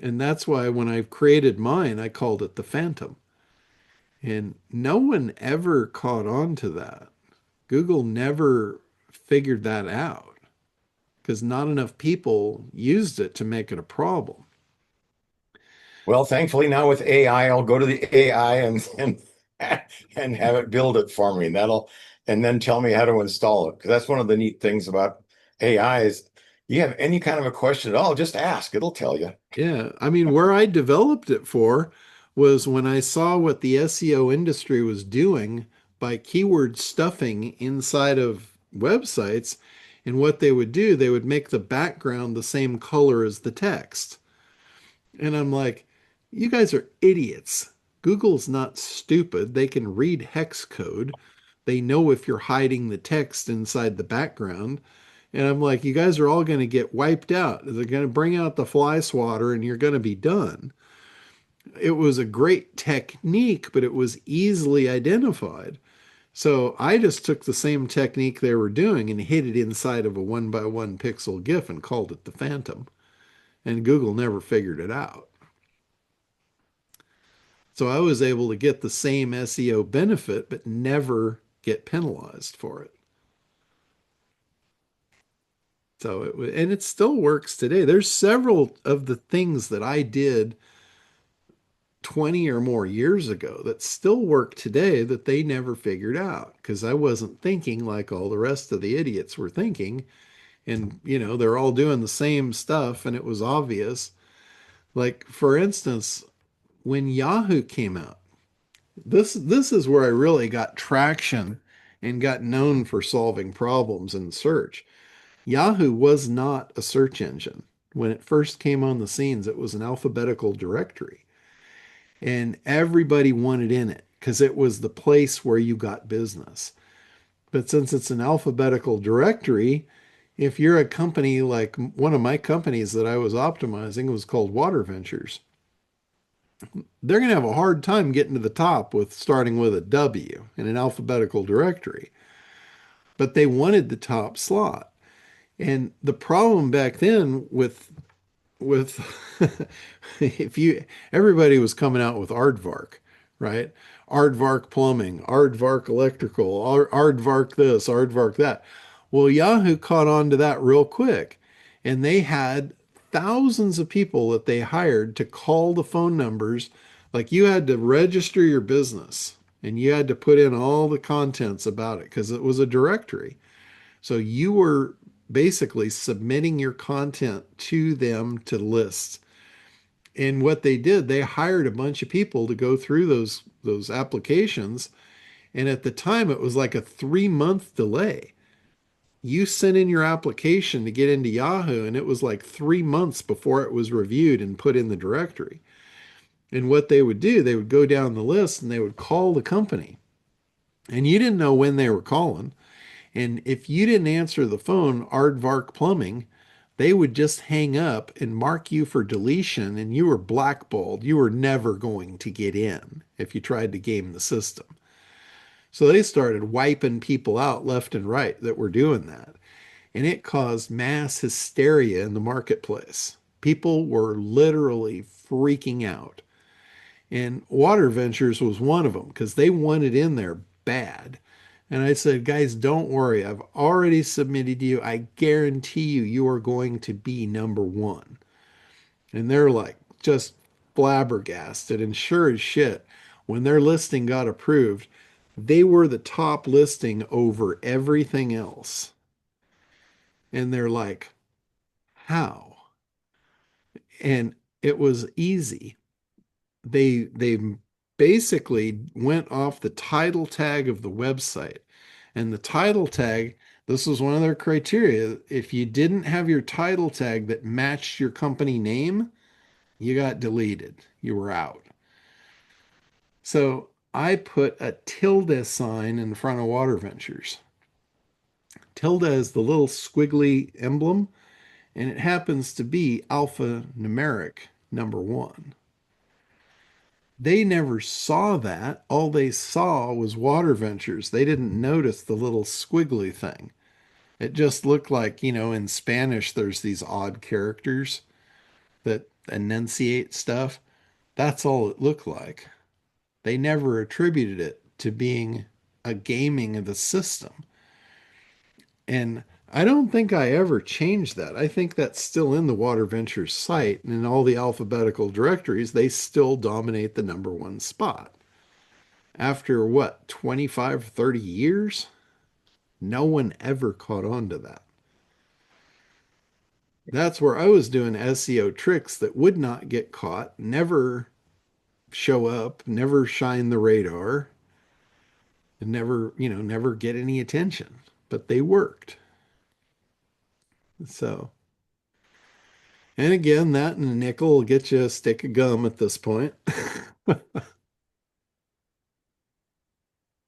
And that's why when I created mine, I called it the Phantom. And no one ever caught on to that. Google never figured that out because not enough people used it to make it a problem. Well, thankfully now with AI, I'll go to the AI and have it build it for me. And then tell me how to install it. Because that's one of the neat things about AI is you have any kind of a question at all, just ask, it'll tell you. Yeah, I mean, where I developed it for was when I saw what the SEO industry was doing by keyword stuffing inside of websites. And what they would do, they would make the background the same color as the text. And I'm like, you guys are idiots. Google's not stupid. They can read hex code. They know if you're hiding the text inside the background. And I'm like, you guys are all going to get wiped out. They're going to bring out the fly swatter and you're going to be done. It was a great technique, but it was easily identified. So I just took the same technique they were doing and hid it inside of a 1 by 1 pixel GIF and called it the Phantom. And Google never figured it out. So I was able to get the same SEO benefit, but never get penalized for it. So and it still works today. There's several of the things that I did 20 or more years ago that still work today that they never figured out because I wasn't thinking like all the rest of the idiots were thinking. And, they're all doing the same stuff and it was obvious. Like, for instance, when Yahoo came out, this is where I really got traction and got known for solving problems in search. Yahoo was not a search engine. When it first came on the scenes, it was an alphabetical directory. And everybody wanted in it because it was the place where you got business. But since it's an alphabetical directory, if you're a company like one of my companies that I was optimizing was called Water Ventures, they're going to have a hard time getting to the top with starting with a W in an alphabetical directory. But they wanted the top slot. And the problem back then with if you everybody was coming out with aardvark, right? Aardvark plumbing, aardvark electrical, aardvark this, aardvark that. Well, Yahoo caught on to that real quick, and they had thousands of people that they hired to call the phone numbers. Like you had to register your business and you had to put in all the contents about it because it was a directory. So you were basically submitting your content to them to list. And what they did, they hired a bunch of people to go through those applications. And at the time, it was like a 3 month delay. You sent in your application to get into Yahoo, and it was like 3 months before it was reviewed and put in the directory. And what they would do, they would go down the list and they would call the company. And you didn't know when they were calling. And if you didn't answer the phone, Aardvark Plumbing, they would just hang up and mark you for deletion and you were blackballed. You were never going to get in if you tried to game the system. So they started wiping people out left and right that were doing that. And it caused mass hysteria in the marketplace. People were literally freaking out. And Water Ventures was one of them because they wanted in there bad. And I said, guys, don't worry. I've already submitted you. I guarantee you are going to be number one. And they're like just flabbergasted. And sure as shit, when their listing got approved, they were the top listing over everything else. And they're like, how? And it was easy. They basically went off the title tag of the website. And the title tag, this was one of their criteria. If you didn't have your title tag that matched your company name, You got deleted. You were out. So I put a tilde sign in front of Water Ventures. Tilde is the little squiggly emblem, and it happens to be alphanumeric number one. They never saw that. All they saw was Water Ventures. They didn't notice the little squiggly thing. It just looked like, in Spanish, there's these odd characters that enunciate stuff. That's all it looked like. They never attributed it to being a gaming of the system. And I don't think I ever changed that. I think that's still in the Water Ventures site, and in all the alphabetical directories, they still dominate the number one spot. After what, 25, 30 years? No one ever caught on to that. That's where I was doing SEO tricks that would not get caught, never show up, never shine the radar, and never get any attention. But they worked. So, and again, that and a nickel will get you a stick of gum at this point.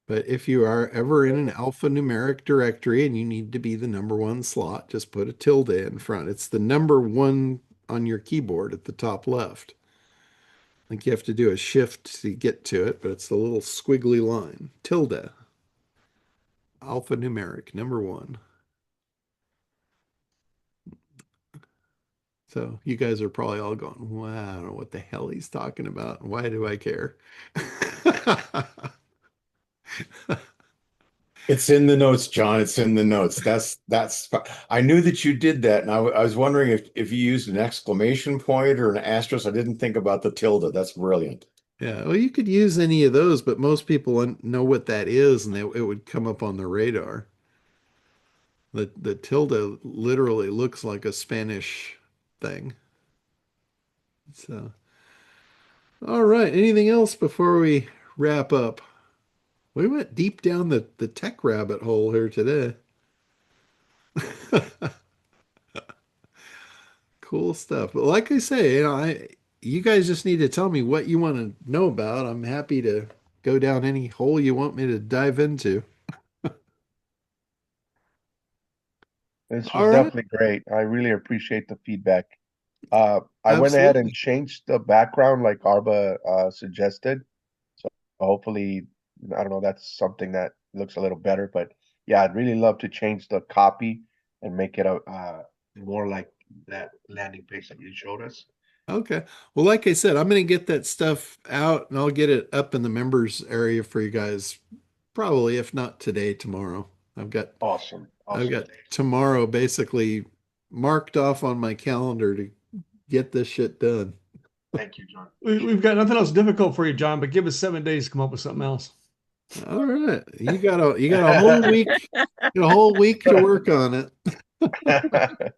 But if you are ever in an alphanumeric directory and you need to be the number one slot, just put a tilde in front. It's the number one on your keyboard at the top left. I think you have to do a shift to get to it, but it's the little squiggly line. Tilde. Alphanumeric, number one. So you guys are probably all going, well, I don't know what the hell he's talking about. Why do I care? It's in the notes, John. It's in the notes. I knew that you did that, and I was wondering if you used an exclamation point or an asterisk. I didn't think about the tilde. That's brilliant. Yeah, well, you could use any of those, but most people know what that is, and it would come up on their radar. The tilde literally looks like a Spanish thing. So, all right. Anything else before we wrap up? We went deep down the tech rabbit hole here today. Cool stuff. But like I say, you guys just need to tell me what you want to know about. I'm happy to go down any hole you want me to dive into. This All was right. definitely great. I really appreciate the feedback. I went ahead and Absolutely. changed the background like Arba suggested. So hopefully, I don't know, that's something that looks a little better. But yeah, I'd really love to change the copy and make it a more like that landing page that you showed us. Okay. Well, like I said, I'm going to get that stuff out and I'll get it up in the members area for you guys probably, if not today, tomorrow. I've got Awesome. I've Awesome. got tomorrow basically marked off on my calendar to get this shit done. Thank you, John. We've got nothing else difficult for you, John, but give us 7 days to come up with something else. All right. You got a whole week, a whole week to work on it.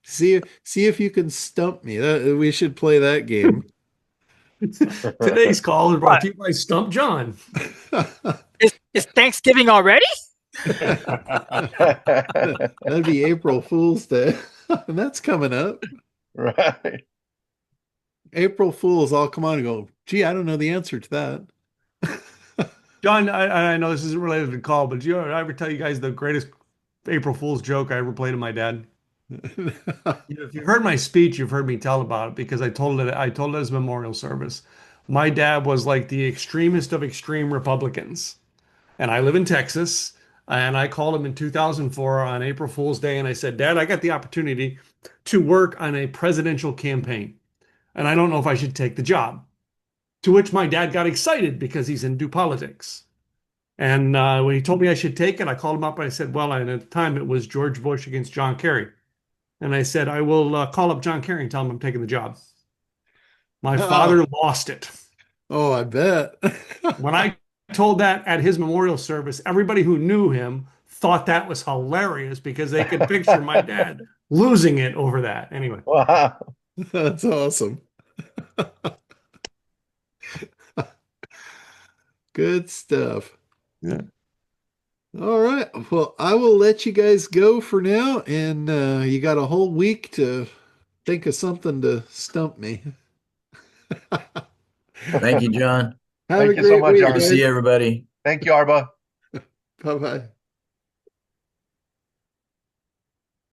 See if you can stump me. We should play that game. Today's call is brought What? to you by Stump John. Is Thanksgiving already? That'd be April Fool's Day. And that's coming up. Right. April Fools all come on and go, gee, I don't know the answer to that. John, I know this isn't related to the call, but did you ever tell you guys the greatest April Fool's joke I ever played to my dad? If you've heard my speech, you've heard me tell about it because I told it at his memorial service. My dad was like the extremist of extreme Republicans. And I live in Texas. And I called him in 2004 on April Fool's Day. And I said, Dad, I got the opportunity to work on a presidential campaign. And I don't know if I should take the job. To which my dad got excited because he's into politics. And when he told me I should take it, I called him up and I said, well, and at the time it was George Bush against John Kerry. And I said, I will call up John Kerry and tell him I'm taking the job. My father lost it. Oh, I bet. When I told that at his memorial service, everybody who knew him thought that was hilarious because they could picture my dad losing it over that. Anyway. Wow. That's awesome. Good stuff. Yeah. All right. Well, I will let you guys go for now. And you got a whole week to think of something to stump me. Thank you, John. Have Thank a you so great much, week, Good to Arba. see guys. everybody. Thank you, Arba. Bye bye.